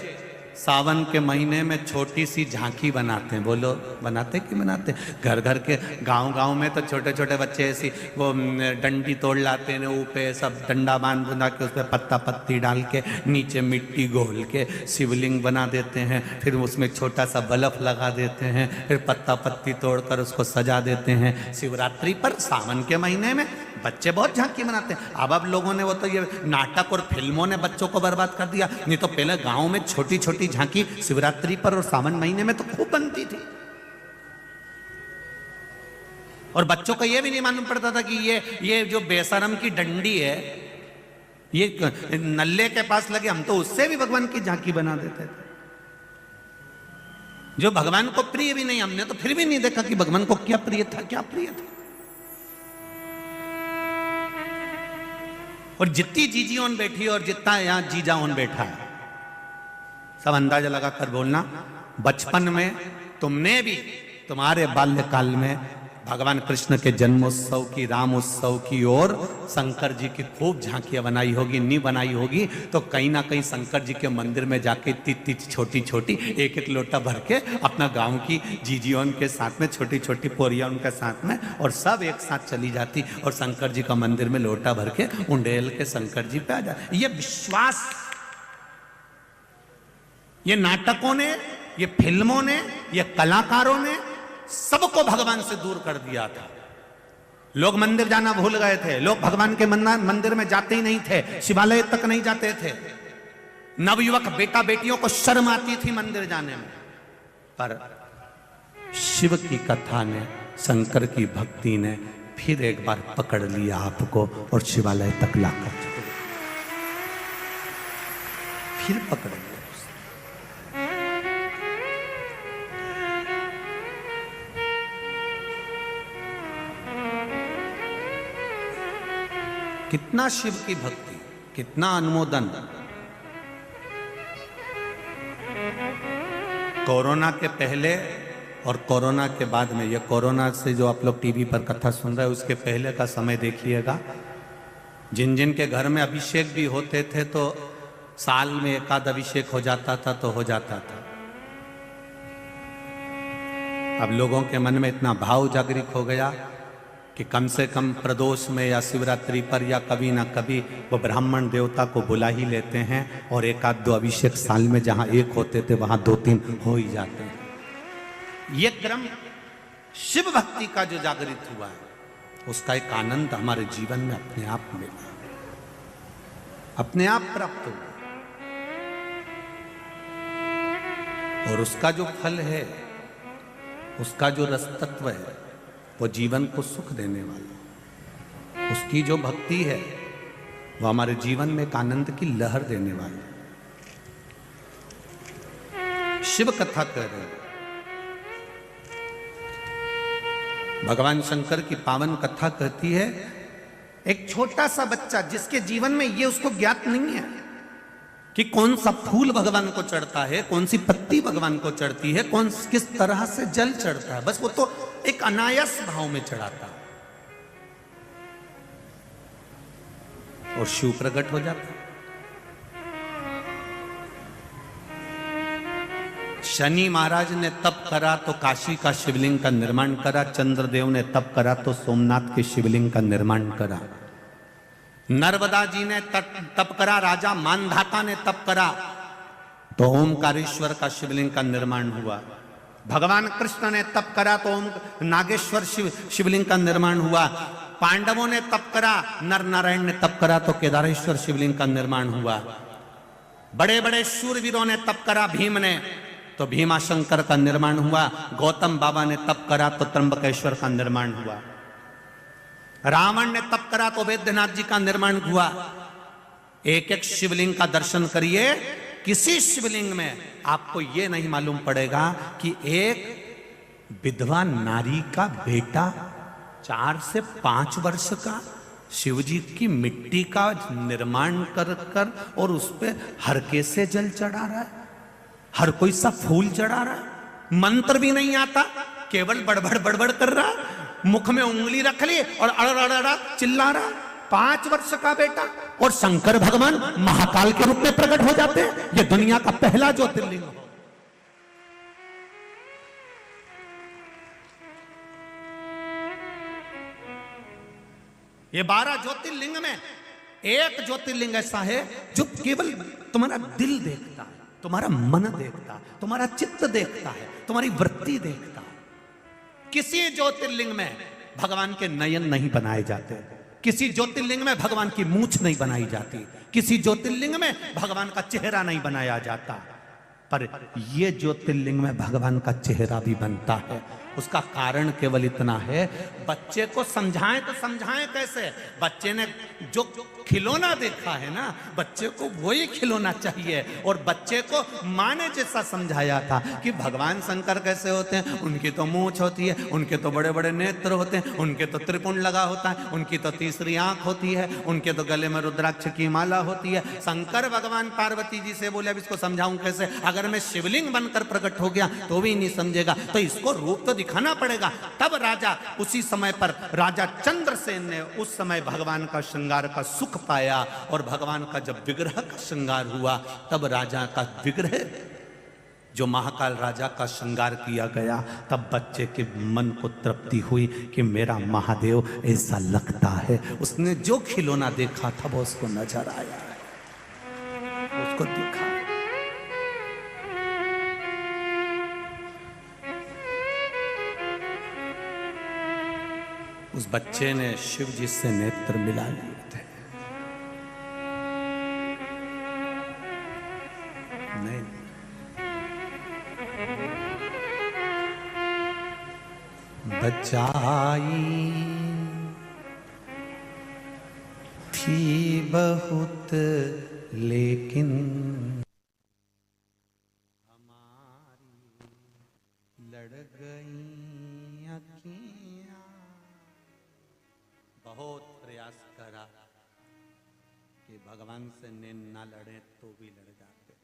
सावन के महीने में छोटी सी झांकी बनाते हैं, बोलो बनाते कि बनाते? घर घर के गांव में तो छोटे छोटे बच्चे ऐसी वो डंडी तोड़ लाते हैं, ऊपर सब डंडा बांध बुना के उस पर पत्ता पत्ती डाल के नीचे मिट्टी घोल के शिवलिंग बना देते हैं, फिर उसमें छोटा सा बल्ब लगा देते हैं, फिर पत्ता पत्ती तोड़कर उसको सजा देते हैं। शिवरात्रि पर सावन के महीने में बच्चे बहुत झांकी बनाते हैं। अब लोगों ने वो तो ये नाटक और फिल्मों ने बच्चों को बर्बाद कर दिया, नहीं तो पहले गांव में छोटी छोटी झांकी शिवरात्रि पर और सावन महीने में तो खूब बनती थी। और बच्चों को ये भी नहीं मालूम पड़ता था कि ये जो बेशरम की डंडी है ये नल्ले के पास लगे, हम तो उससे भी भगवान की झांकी बना देते थे। जो भगवान को प्रिय भी नहीं, हमने तो फिर भी नहीं देखा कि भगवान को क्या प्रिय था, क्या प्रिय था। और जितनी जीजी ओन बैठी और जितना यहां जीजा ओन बैठा है, सब अंदाजा लगाकर बोलना, बचपन में तुमने भी तुम्हारे बाल्यकाल में भगवान कृष्ण के जन्मोत्सव की, राम उत्सव की और शंकर जी की खूब झांकियां बनाई होगी। नहीं बनाई होगी तो कहीं ना कहीं शंकर जी के मंदिर में जाके इतनी छोटी छोटी एक एक लोटा भर के अपना गांव की जीजियों के साथ में, छोटी छोटी पोरिया उनके साथ में, और सब एक साथ चली जाती और शंकर जी का मंदिर में लोटा भर के उंडेल के शंकर जी पे आ जाए। ये विश्वास, ये नाटकों ने, ये फिल्मों ने, ये कलाकारों ने सबको भगवान से दूर कर दिया था। लोग मंदिर जाना भूल गए थे, लोग भगवान के मंदिर में जाते ही नहीं थे, शिवालय तक नहीं जाते थे। नवयुवक बेटा बेटियों को शर्म आती थी मंदिर जाने में। पर शिव की कथा ने, शंकर की भक्ति ने फिर एक बार पकड़ लिया आपको और शिवालय तक लाकर फिर पकड़ लिया। कितना शिव की भक्ति, कितना अनुमोदन। कोरोना के पहले और कोरोना के बाद में, ये कोरोना से जो आप लोग टीवी पर कथा सुन रहे हैं उसके पहले का समय देखिएगा। जिन जिन के घर में अभिषेक भी होते थे तो साल में एकाध अभिषेक हो जाता था तो हो जाता था। अब लोगों के मन में इतना भाव जागृत हो गया कि कम से कम प्रदोष में या शिवरात्रि पर या कभी ना कभी वो ब्राह्मण देवता को बुला ही लेते हैं, और एक आध दो अभिषेक साल में जहां एक होते थे वहां दो तीन हो ही जाते हैं। ये क्रम शिव भक्ति का जो जागृत हुआ है, उसका एक आनंद हमारे जीवन में अपने आप मिला, अपने आप प्राप्त हुआ, और उसका जो फल है, उसका जो रसतत्व है, वो जीवन को सुख देने वाला, उसकी जो भक्ति है वो हमारे जीवन में एक आनंद की लहर देने वाली। शिव कथा कह रहे हैं, भगवान शंकर की पावन कथा कहती है, एक छोटा सा बच्चा जिसके जीवन में ये उसको ज्ञात नहीं है कि कौन सा फूल भगवान को चढ़ता है, कौन सी पत्ती भगवान को चढ़ती है, किस तरह से जल चढ़ता है, बस वो तो एक अनायास भाव में चढ़ाता है और शिव प्रकट हो जाता है। शनि महाराज ने तप करा तो काशी का शिवलिंग का निर्माण करा, चंद्रदेव ने तप करा तो सोमनाथ के शिवलिंग का निर्माण करा, नर्मदा जी ने तप करा, राजा मानधाता ने तप करा तो ओमकारेश्वर का शिवलिंग का निर्माण हुआ, भगवान कृष्ण ने तप करा तो ओम नागेश्वर शिवलिंग का निर्माण हुआ, पांडवों ने तप करा, नर नारायण ने तप करा तो केदारेश्वर शिवलिंग का निर्माण हुआ, बड़े बड़े शूरवीरों ने तप करा, भीम ने तो भीमाशंकर का निर्माण हुआ, गौतम बाबा ने तप करा तो त्र्यंबकेश्वर का निर्माण हुआ, रावण ने तप करा तो वैद्यनाथ जी का निर्माण हुआ। एक एक शिवलिंग का दर्शन करिए, किसी शिवलिंग में आपको यह नहीं मालूम पड़ेगा कि एक विधवा नारी का बेटा 4 से 5 वर्ष का शिव जी की मिट्टी का निर्माण कर कर और उस पर हरके से जल चढ़ा रहा है, हर कोई सा फूल चढ़ा रहा है, मंत्र भी नहीं आता, केवल बड़बड़ बड़बड़ कर रहा, मुख में उंगली रख ली और अड़ चिल्ला रहा, 5 वर्ष का बेटा, और शंकर भगवान महाकाल के रूप में प्रकट हो जाते हैं। यह दुनिया का पहला ज्योतिर्लिंग है। ये 12 ज्योतिर्लिंग में एक ज्योतिर्लिंग ऐसा है जो केवल तुम्हारा दिल देखता है, तुम्हारा मन देखता है, तुम्हारा चित्त देखता है, तुम्हारी वृत्ति देखता है। किसी ज्योतिर्लिंग में भगवान के नयन नहीं बनाए जाते, किसी ज्योतिर्लिंग में भगवान की मूंछ नहीं बनाई जाती, किसी ज्योतिर्लिंग में भगवान का चेहरा नहीं बनाया जाता, पर यह ज्योतिर्लिंग में भगवान का चेहरा भी बनता है। उसका कारण केवल इतना है, बच्चे को समझाएं तो समझाएं कैसे? बच्चे ने जो खिलौना देखा है ना, बच्चे को वही खिलौना चाहिए। और बच्चे को माँ ने जैसा समझाया था कि भगवान शंकर कैसे होते हैं, उनकी तो मूंछ होती है, उनके तो बड़े बड़े नेत्र होते हैं, उनके तो त्रिपुंड लगा होता है, उनकी तो तीसरी आंख होती है, उनके तो गले में रुद्राक्ष की माला होती है। शंकर भगवान पार्वती जी से बोले अब इसको समझाऊं कैसे? अगर मैं शिवलिंग बनकर प्रकट हो गया तो भी नहीं समझेगा, तो इसको रूप तो दिखाना पड़ेगा। तब राजा, उसी समय पर राजा चंद्रसेन ने उस समय भगवान का श्रृंगार का सुख पाया, और भगवान का जब विग्रह का श्रृंगार हुआ तब राजा का विग्रह, जो महाकाल राजा का श्रृंगार किया गया, तब बच्चे के मन को तृप्ति हुई कि मेरा महादेव ऐसा लगता है। उसने जो खिलौना देखा था वो उसको नजर आया, उसको दिखा। उस बच्चे ने शिव जी से नेत्र मिला लिए थे। नहीं, बचाई थी बहुत लेकिन हमारी लड़ गई अखियां। बहुत प्रयास करा कि भगवान से नैन ना लड़े तो भी लड़ जाते।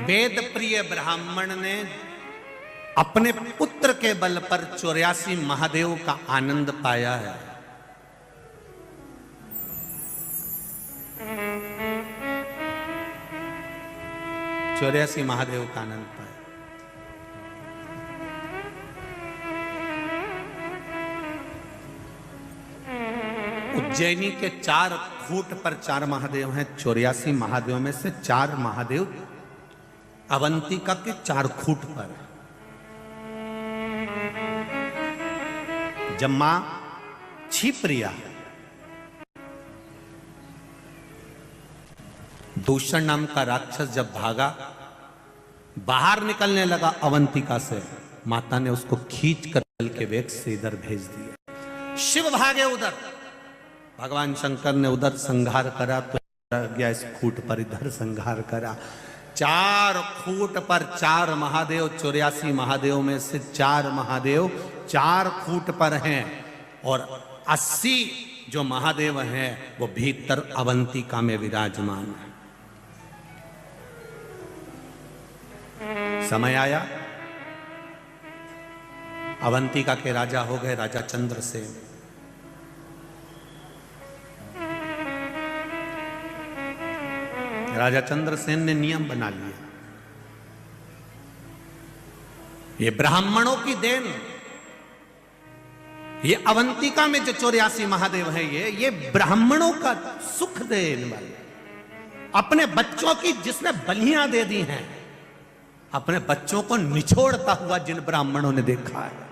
वेद प्रिय ब्राह्मण ने अपने पुत्र के बल पर 84 महादेव का आनंद पाया है। चौरासी महादेव का आनंद पाया। उज्जैनी के 4 खूंट पर 4 महादेव हैं। 84 महादेव में से 4 महादेव अवंतिका के 4 खूंट पर। जब मां क्षिप्रिया दूषण नाम का राक्षस जब भागा, बाहर निकलने लगा अवंतिका से, माता ने उसको खींच कर जल के वेग से इधर भेज दिया। शिव भागे उधर, भगवान शंकर ने उधर संहार करा तो गया इस खूंट पर इधर संहार करा। 4 खूंट पर 4 महादेव, 84 महादेव में से 4 महादेव 4 खूंट पर हैं और 80 जो महादेव हैं वो भीतर अवंतिका में विराजमान है। समय आया, अवंतिका के राजा हो गए राजा चंद्रसेन। राजा चंद्रसेन ने नियम बना लिया, ये ब्राह्मणों की देन, ये अवंतिका में जो 84 महादेव हैं, ये ब्राह्मणों का सुख देने वाले, अपने बच्चों की जिसने बलियां दे दी हैं, अपने बच्चों को निछोड़ता हुआ जिन ब्राह्मणों ने देखा है,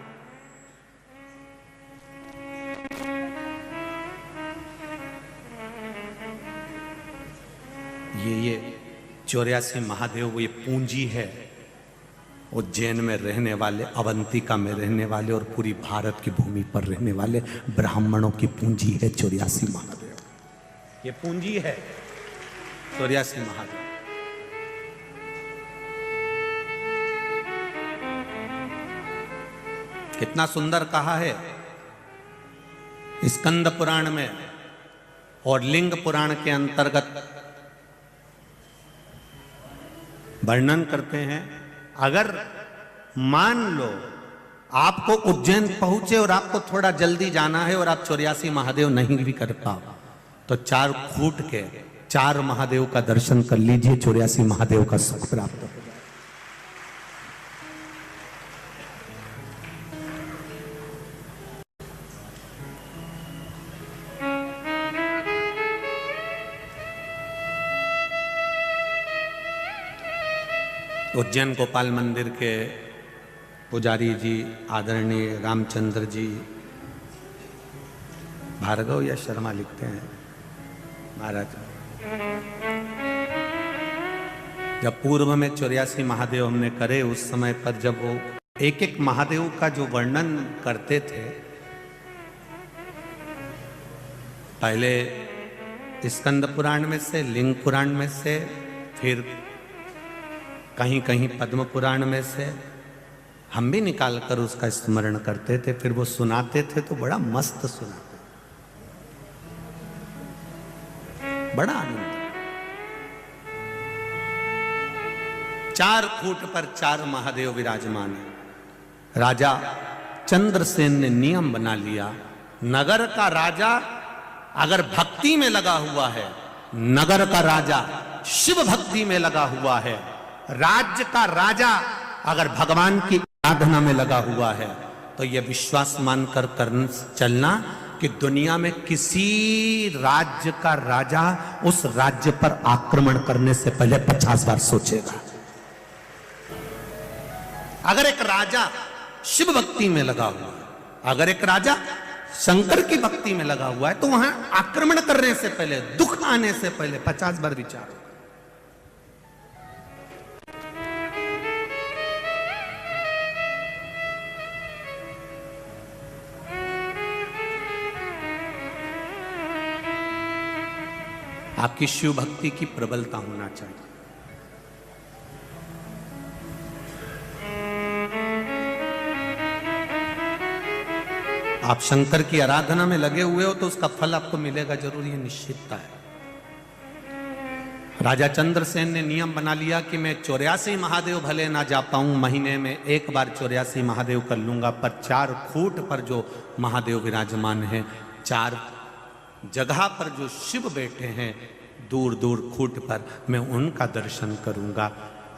ये 84 महादेव वो ये पूंजी है उज्जैन में रहने वाले, अवंतिका में रहने वाले और पूरी भारत की भूमि पर रहने वाले ब्राह्मणों की पूंजी है 84 महादेव। ये पूंजी है 84 महादेव। कितना सुंदर कहा है स्कंद पुराण में और लिंग पुराण के अंतर्गत वर्णन करते हैं। अगर मान लो आपको उज्जैन पहुंचे और आपको थोड़ा जल्दी जाना है और आप 84 महादेव नहीं भी कर पाओ तो 4 खूंट के 4 महादेव का दर्शन कर लीजिए, 84 महादेव का सुख प्राप्त हो। उज्जैन गोपाल मंदिर के पुजारी जी आदरणीय रामचंद्र जी भार्गव या शर्मा लिखते हैं, महाराज जब पूर्व में 84 महादेव हमने करे, उस समय पर जब वो एक एक महादेव का जो वर्णन करते थे, पहले स्कंद पुराण में से, लिंग पुराण में से, फिर कहीं कहीं पद्म पुराण में से, हम भी निकाल कर उसका स्मरण करते थे, फिर वो सुनाते थे तो बड़ा मस्त सुनाते, बड़ा आनंद। 4 खूंट पर 4 महादेव विराजमान है। राजा चंद्रसेन ने नियम बना लिया, नगर का राजा अगर भक्ति में लगा हुआ है, नगर का राजा शिव भक्ति में लगा हुआ है, राज्य का राजा अगर भगवान की आराधना में लगा हुआ है, तो यह विश्वास मानकर चलना कि दुनिया में किसी राज्य का राजा उस राज्य पर आक्रमण करने से पहले 50 बार सोचेगा। अगर एक राजा शिव भक्ति में लगा हुआ है, अगर एक राजा शंकर की भक्ति में लगा हुआ है, तो वहां आक्रमण करने से पहले, दुख आने से पहले 50 बार विचार। आपकी शिव भक्ति की प्रबलता होना चाहिए। आप शंकर की आराधना में लगे हुए हो तो उसका फल आपको मिलेगा जरूर, ये निश्चितता है। राजा चंद्रसेन ने नियम बना लिया कि मैं 84 महादेव भले ना जा पाऊं, महीने में एक बार 84 महादेव कर लूंगा, पर 4 खूंट पर जो महादेव विराजमान हैं, 4 जगह पर जो शिव बैठे हैं दूर दूर खूंट पर, मैं उनका दर्शन करूंगा।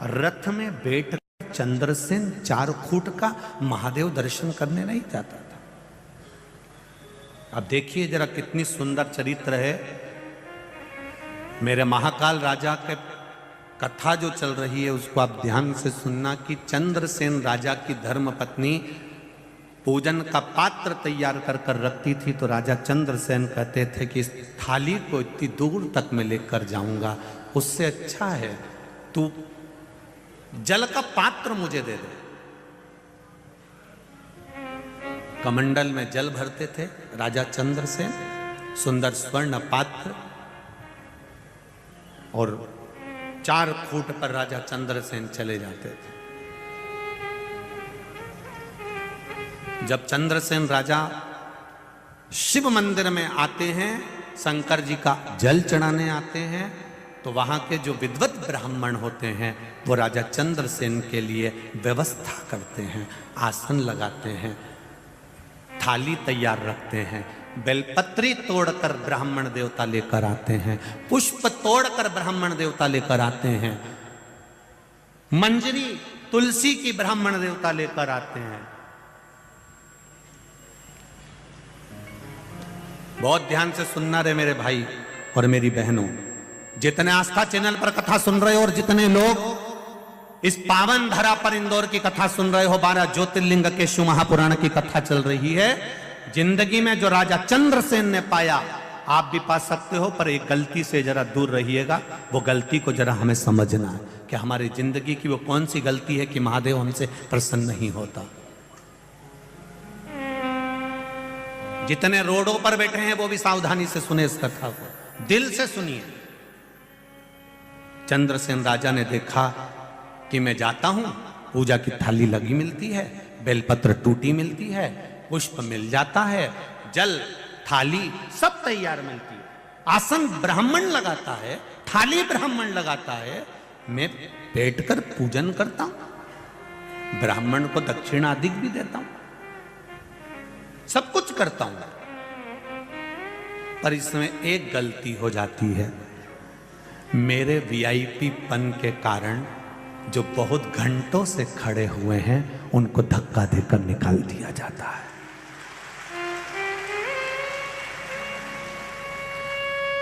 रथ में बैठ चंद्रसेन 4 खूंट का महादेव दर्शन करने नहीं जाता था। अब देखिए जरा कितनी सुंदर चरित्र है। मेरे महाकाल राजा के कथा जो चल रही है उसको आप ध्यान से सुनना कि चंद्रसेन राजा की धर्म पत्नी पूजन का पात्र तैयार कर कर रखती थी, तो राजा चंद्रसेन कहते थे कि इस थाली को इतनी दूर तक मैं लेकर जाऊंगा, उससे अच्छा है तू जल का पात्र मुझे दे दे। कमंडल में जल भरते थे राजा चंद्रसेन, सुंदर स्वर्ण पात्र, और 4 फुट पर राजा चंद्रसेन चले जाते थे। जब चंद्रसेन राजा शिव मंदिर में आते हैं, शंकर जी का जल चढ़ाने आते हैं, तो वहां के जो विद्वत ब्राह्मण होते हैं वो राजा चंद्रसेन के लिए व्यवस्था करते हैं, आसन लगाते हैं, थाली तैयार रखते हैं, बेलपत्री तोड़कर ब्राह्मण देवता लेकर आते हैं, पुष्प तोड़कर ब्राह्मण देवता लेकर आते हैं, मंजरी तुलसी की ब्राह्मण देवता लेकर आते हैं। बहुत ध्यान से सुनना रे मेरे भाई और मेरी बहनों, जितने आस्था चैनल पर कथा सुन रहे हो और जितने लोग इस पावन धरा पर इंदौर की कथा सुन रहे हो, 12 ज्योतिर्लिंग के शिव महापुराण की कथा चल रही है। जिंदगी में जो राजा चंद्रसेन ने पाया आप भी पा सकते हो, पर एक गलती से जरा दूर रहिएगा। वो गलती को जरा हमें समझना है कि हमारी जिंदगी की वो कौन सी गलती है कि महादेव हमसे प्रसन्न नहीं होता। जितने रोडों पर बैठे हैं वो भी सावधानी से सुने इस कथा को, दिल से सुनिए। चंद्रसेन राजा ने देखा कि मैं जाता हूं, पूजा की थाली लगी मिलती है, बेलपत्र टूटी मिलती है, पुष्प मिल जाता है, जल थाली सब तैयार मिलती है, आसन ब्राह्मण लगाता है, थाली ब्राह्मण लगाता है, मैं बैठकर पूजन करता हूं, ब्राह्मण को दक्षिणा अधिक भी देता हूं, सब कुछ करता हूं, पर इसमें एक गलती हो जाती है। मेरे वीआईपी पन के कारण जो बहुत घंटों से खड़े हुए हैं उनको धक्का देकर निकाल दिया जाता है।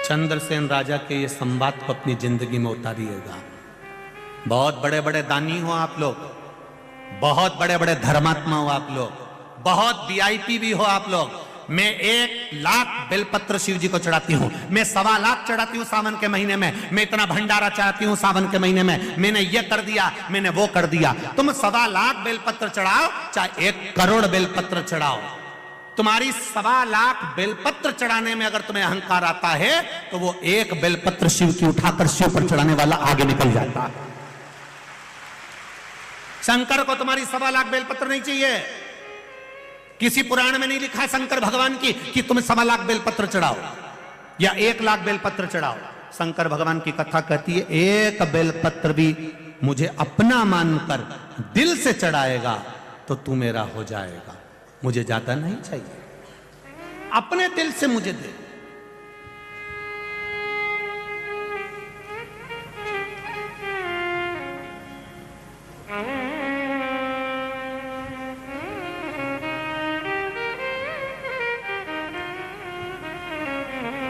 चंद्रसेन राजा के ये संवाद को अपनी जिंदगी में उतारिएगा। बहुत बड़े बड़े दानी हो आप लोग, बहुत बड़े बड़े धर्मात्मा हो आप लोग, बहुत वीआईपी भी हो आप लोग। मैं 1 लाख बेलपत्र शिव जी को चढ़ाती हूँ, मैं 1.25 लाख चढ़ाती हूँ सावन के महीने में, मैं इतना भंडारा चढ़ाती हूँ सावन के महीने में, मैंने ये कर दिया, मैंने वो कर दिया। तुम 1.25 लाख बेलपत्र चढ़ाओ चाहे 1 करोड़ बेलपत्र चढ़ाओ, तुम्हारी 1.25 लाख बेलपत्र चढ़ाने में अगर तुम्हें अहंकार आता है तो वो 1 बेलपत्र शिव की उठाकर शिव पर चढ़ाने वाला आगे निकल जाता है। शंकर को तुम्हारी 1.25 लाख बेलपत्र नहीं चाहिए। किसी पुराण में नहीं लिखा है शंकर भगवान की कि तुम 1.25 लाख बेलपत्र चढ़ाओ या 1 लाख बेलपत्र चढ़ाओ। शंकर भगवान की कथा कहती है 1 बेलपत्र भी मुझे अपना मानकर दिल से चढ़ाएगा तो तू मेरा हो जाएगा, मुझे ज्यादा नहीं चाहिए, अपने दिल से मुझे दे।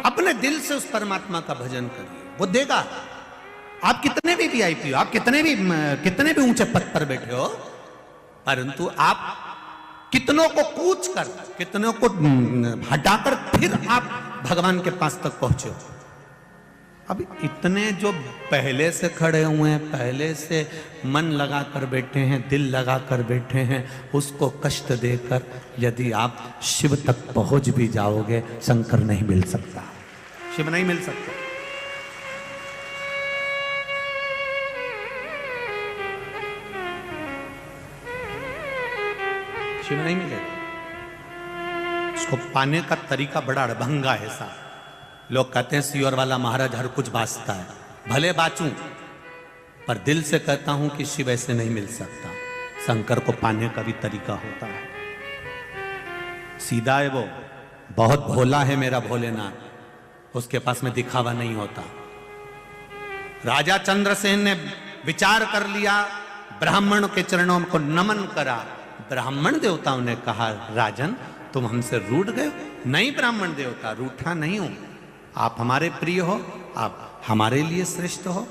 अपने दिल से उस परमात्मा का भजन करिए, वो देगा। आप कितने भी वीआईपी हो, आप कितने भी ऊंचे पद पर बैठे हो, परंतु आप कितनों को कूच कर, कितनों को हटाकर फिर आप भगवान के पास तक पहुंचे हो। अब इतने जो पहले से खड़े हुए हैं, पहले से मन लगा कर बैठे हैं, दिल लगा कर बैठे हैं, उसको कष्ट देकर यदि आप शिव तक पहुंच भी जाओगे, शंकर नहीं मिल सकता, शिव नहीं मिल सकता। शिव नहीं मिलेगा। उसको पाने का तरीका बड़ा अड़भंगा है साहब। लोग कहते हैं सियोर वाला महाराज हर कुछ बांचता है, भले बाचूं, पर दिल से कहता हूं कि शिव ऐसे नहीं मिल सकता। शंकर को पाने का भी तरीका होता है, सीधा है वो, बहुत भोला है मेरा भोलेनाथ, उसके पास में दिखावा नहीं होता। राजा चंद्रसेन ने विचार कर लिया, ब्राह्मण के चरणों को नमन करा। ब्राह्मण देवताओं ने कहा राजन तुम हमसे रूठ गए? नहीं ब्राह्मण देवता, रूठा नहीं हूं, आप हमारे प्रिय हो, आप हमारे लिए श्रेष्ठ हो,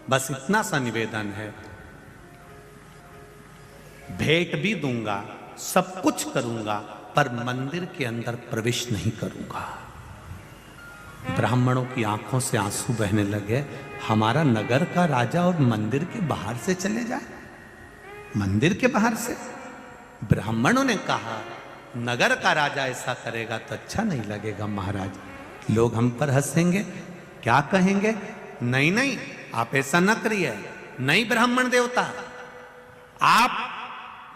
बस इतना सा निवेदन है। भेंट भी दूंगा, सब कुछ करूंगा, पर मंदिर के अंदर प्रवेश नहीं करूंगा। ब्राह्मणों की आंखों से आंसू बहने लगे। हमारा नगर का राजा और मंदिर के बाहर से चले जाए, मंदिर के बाहर से? ब्राह्मणों ने कहा नगर का राजा ऐसा करेगा तो अच्छा नहीं लगेगा महाराज, लोग हम पर हंसेंगे, क्या कहेंगे? नहीं नहीं, आप ऐसा न करिए। नहीं ब्राह्मण देवता, आप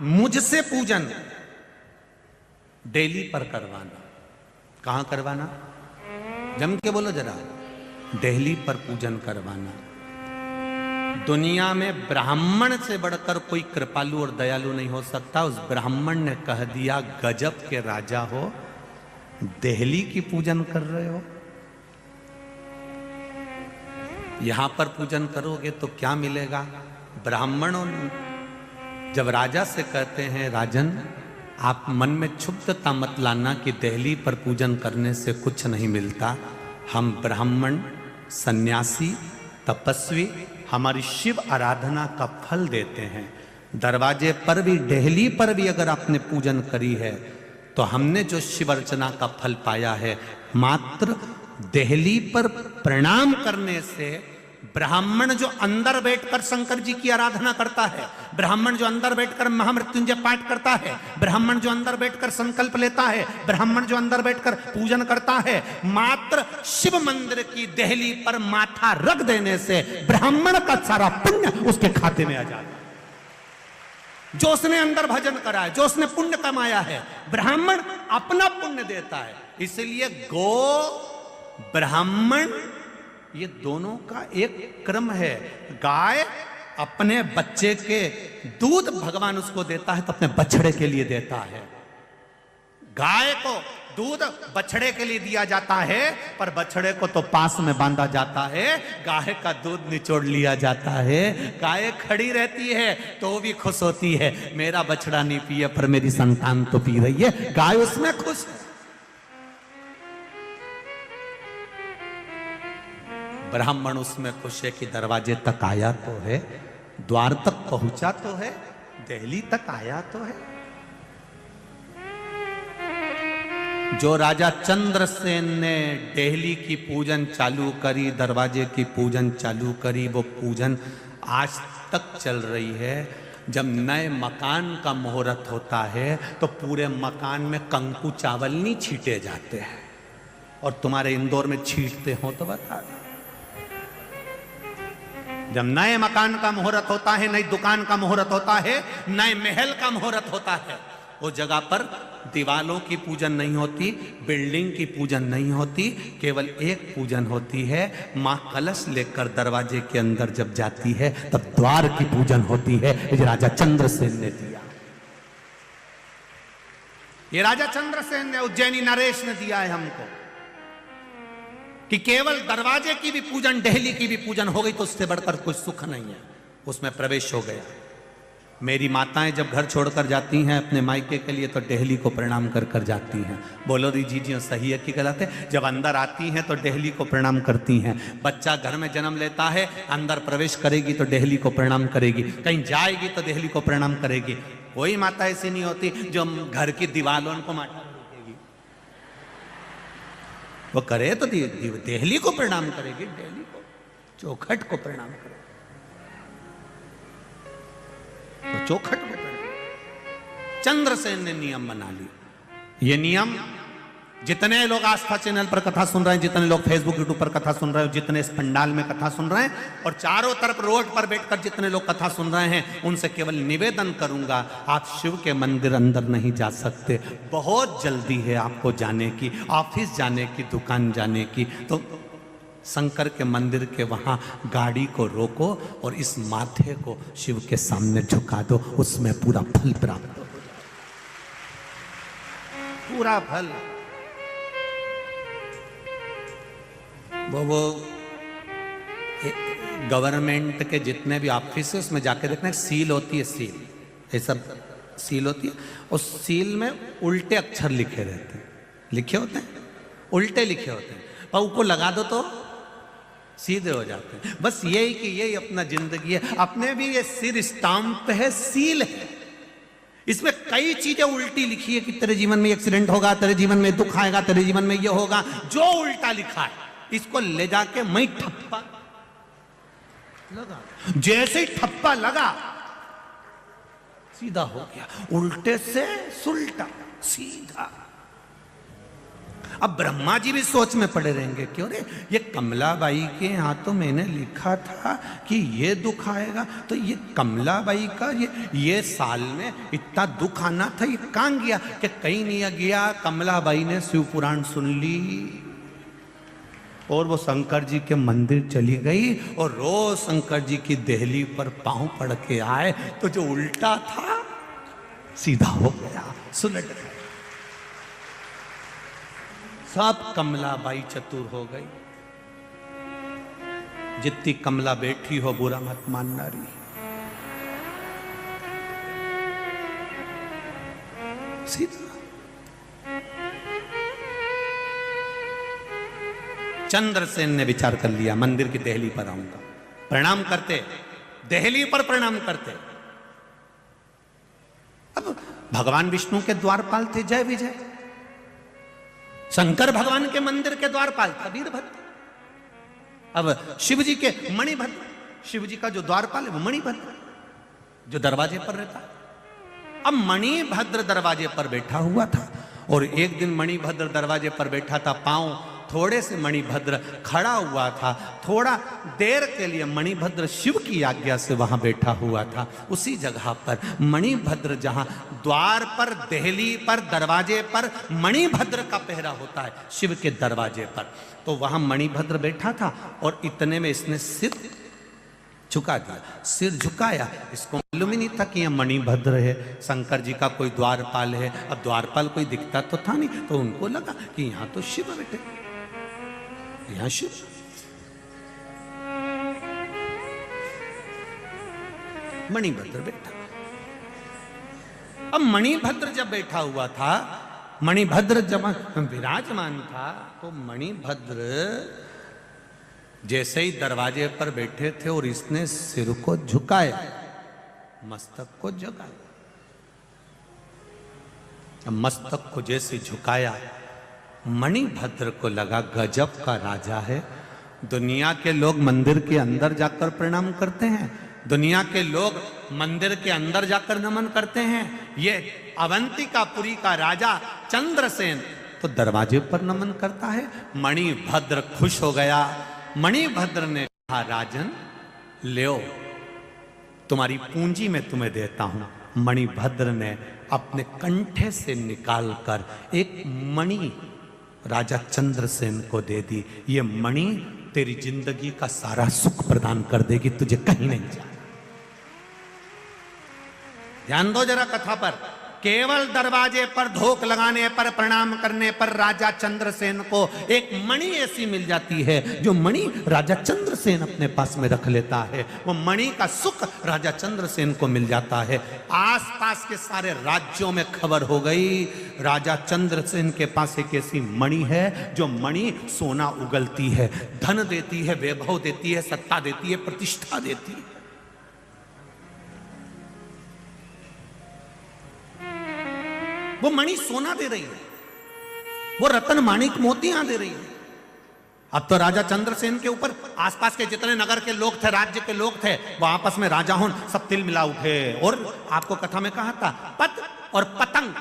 मुझसे पूजन डेली पर करवाना। कहां करवाना? जम के बोलो जरा। डेली पर पूजन करवाना। दुनिया में ब्राह्मण से बढ़कर कोई कृपालु और दयालु नहीं हो सकता। उस ब्राह्मण ने कह दिया गजब के राजा हो, देहली की पूजन कर रहे हो, यहां पर पूजन करोगे तो क्या मिलेगा? ब्राह्मणों जब राजा से कहते हैं राजन आप मन में क्षुब्धता मत लाना कि देहली पर पूजन करने से कुछ नहीं मिलता, हम ब्राह्मण सन्यासी तपस्वी हमारी शिव आराधना का फल देते हैं। दरवाजे पर भी देहली पर भी अगर आपने पूजन करी है तो हमने जो शिव अर्चना का फल पाया है, मात्र देहली पर प्रणाम करने से ब्राह्मण जो अंदर बैठकर शंकर जी की आराधना करता है, ब्राह्मण जो अंदर बैठकर महामृत्युंजय पाठ करता है, ब्राह्मण जो अंदर बैठकर संकल्प लेता है, ब्राह्मण जो अंदर बैठकर पूजन करता है, मात्र शिव मंदिर की देहली पर माथा रख देने से ब्राह्मण का सारा पुण्य उसके खाते में आ जाता है। जो उसने अंदर भजन करा है, जो उसने पुण्य कमाया है, ब्राह्मण अपना पुण्य देता है। इसलिए गो ब्राह्मण ये दोनों का एक क्रम है। गाय अपने बच्चे के दूध भगवान उसको देता है तो अपने बछड़े के लिए देता है। गाय को दूध बछड़े के लिए दिया जाता है, पर बछड़े को तो पास में बांधा जाता है, गाय का दूध निचोड़ लिया जाता है। गाय खड़ी रहती है तो भी खुश होती है, मेरा बछड़ा नहीं पिए पर मेरी संतान तो पी रही है, गाय उसमें खुश है। ब्राह्मण उसमें खुश है कि दरवाजे तक आया तो है, द्वार तक पहुंचा तो है, देहली तक आया तो है। जो राजा चंद्रसेन ने देहली की पूजन चालू करी, दरवाजे की पूजन चालू करी, वो पूजन आज तक चल रही है। जब नए मकान का मुहूर्त होता है तो पूरे मकान में कंकु चावल नहीं छीटे जाते हैं, और तुम्हारे इंदौर में छीटते हो तो बता दो। जब नए मकान का मुहूर्त होता है, नई दुकान का मुहूर्त होता है, नए महल का मुहूर्त होता है, उस जगह पर दीवालों की पूजन नहीं होती, बिल्डिंग की पूजन नहीं होती, केवल एक पूजन होती है। मां कलश लेकर दरवाजे के अंदर जब जाती है तब द्वार की पूजन होती है। ये राजा चंद्रसेन ने दिया, ये राजा चंद्रसेन ने, उज्जैनी नरेश ने दिया है हमको, कि केवल दरवाजे की भी पूजन, देहली की भी पूजन हो गई तो उससे बढ़कर कुछ सुख नहीं है, उसमें प्रवेश हो गया। मेरी माताएं जब घर छोड़कर जाती हैं अपने मायके के लिए तो देहली को प्रणाम कर कर जाती हैं। बोलो री जी सही है कि गलत है? जब अंदर आती हैं तो देहली को प्रणाम करती हैं। बच्चा घर में जन्म लेता है, अंदर प्रवेश करेगी तो देहली को प्रणाम करेगी, कहीं जाएगी तो देहली को प्रणाम करेगी। कोई माता ऐसी नहीं होती जो घर की दीवारों को माथा रोकेगी, वो करे तो देहली को प्रणाम करेगी, देहली को, चौखट को प्रणाम करेगी, तो चौखट को प्रणाम। चंद्रसेन ने नियम बना लिया। ये नियम जितने लोग आस्था चैनल पर कथा सुन रहे हैं, जितने लोग फेसबुक यूट्यूब पर कथा सुन रहे हैं, जितने इस पंडाल में कथा सुन रहे हैं, और चारों तरफ रोड पर बैठकर जितने लोग कथा सुन रहे हैं, उनसे केवल निवेदन करूंगा, आप शिव के मंदिर अंदर नहीं जा सकते, बहुत जल्दी है आपको जाने की, ऑफिस जाने की, दुकान जाने की, तो शंकर के मंदिर के वहां गाड़ी को रोको और इस माथे को शिव के सामने झुका दो, उसमें पूरा फल प्राप्त हो, पूरा फल। वो गवर्नमेंट के जितने भी ऑफिस है उसमें जाके देखना, सील होती है, सील, ये सब सील होती है, उस सील में उल्टे अक्षर लिखे रहते हैं, लिखे होते हैं, उल्टे लिखे होते हैं, और उसको लगा दो तो सीधे हो जाते हैं। बस यही कि यही अपना जिंदगी है। अपने भी ये सिर स्टाम्प है, सील है, इसमें कई चीजें उल्टी लिखी है कि तेरे जीवन में एक्सीडेंट होगा, तेरे जीवन में दुख आएगा, तेरे जीवन में ये होगा, जो उल्टा लिखा है इसको ले जाके मैं ठप्पा लगा, जैसे ही ठप्पा लगा सीधा हो गया, उल्टे से सुलटा सीधा। अब ब्रह्मा जी भी सोच में पड़े रहेंगे, क्यों रे ये कमलाबाई के यहाँ तो मैंने लिखा था कि ये दुख आएगा, तो ये कमलाबाई का ये साल में इतना दुख आना था, ये कहाँ गया? कि कहीं नहीं गया, कमलाबाई ने शिव पुराण सुन ली और वो शंकर जी के मंदिर चली गई और रोज शंकर जी की देहली पर पांव पड़ के आए, तो जो उल्टा था सीधा हो गया, सुलट गया। सब कमलाबाई चतुर हो गई। जितनी कमला बैठी हो बुरा मत मानना रही। सीधा चंद्रसेन ने विचार कर लिया, मंदिर की देहली पर आऊंगा। प्रणाम करते, देहली पर प्रणाम करते। अब भगवान विष्णु के द्वारपाल थे जय विजय, शंकर भगवान के मंदिर के द्वारपाल था वीरभद्र, अब शिव जी के मणिभद्र, शिव जी का जो द्वारपाल है वो मणिभद्र जो दरवाजे पर रहता है। अब मणिभद्र दरवाजे पर बैठा हुआ था और एक दिन मणिभद्र दरवाजे पर बैठा था, पांव थोड़े से मणिभद्र खड़ा हुआ था, थोड़ा देर के लिए मणिभद्र शिव की आज्ञा से वहां बैठा हुआ था। उसी जगह पर मणिभद्र जहां द्वार पर, देहली पर, दरवाजे पर मणिभद्र का पहरा होता है शिव के दरवाजे पर, तो वहां मणिभद्र बैठा था और इतने में इसने सिर झुका दिया। सिर झुकाया, इसको मालूम ही नहीं था कि यह मणिभद्र है, शंकर जी का कोई द्वारपाल है। अब द्वारपाल कोई दिखता तो था नहीं, तो उनको लगा कि यहां तो शिव बैठे, यहां शिव। मणिभद्र बैठा। अब मणिभद्र जब बैठा हुआ था, मणिभद्र जब विराजमान था, तो मणिभद्र जैसे ही दरवाजे पर बैठे थे और इसने सिर को झुकाया, मस्तक को जगाया, मस्तक को जैसे झुकाया, मणिभद्र को लगा गजब का राजा है। दुनिया के लोग मंदिर के अंदर जाकर प्रणाम करते हैं, दुनिया के लोग मंदिर के अंदर जाकर नमन करते हैं, ये अवंतिकापुरी का राजा चंद्रसेन तो दरवाजे पर नमन करता है। मणिभद्र खुश हो गया। मणिभद्र ने कहा, राजन ले, तुम्हारी पूंजी मैं तुम्हें देता हूं। मणिभद्र ने अपने कंठे से निकालकर एक मणि राजा चंद्रसेन को दे दी। ये मणि तेरी जिंदगी का सारा सुख प्रदान कर देगी, तुझे कहीं नहीं जाना। ध्यान दो जरा कथा पर। केवल दरवाजे पर धोख लगाने पर, प्रणाम करने पर राजा चंद्रसेन को एक मणि ऐसी मिल जाती है जो मणि राजा चंद्रसेन अपने पास में रख लेता है। वो मणि का सुख राजा चंद्रसेन को मिल जाता है। आसपास के सारे राज्यों में खबर हो गई, राजा चंद्रसेन के पास एक ऐसी मणि है जो मणि सोना उगलती है, धन देती है, वैभव देती है, सत्ता देती है, प्रतिष्ठा देती है। वो मणि सोना दे रही है, वो रतन माणिक मोतियां दे रही है। अब तो राजा चंद्रसेन के ऊपर आसपास के जितने नगर के लोग थे, राज्य के लोग थे, वो आपस में राजा हों सब तिल मिला उठे। और आपको कथा में कहा था, पत और पतंग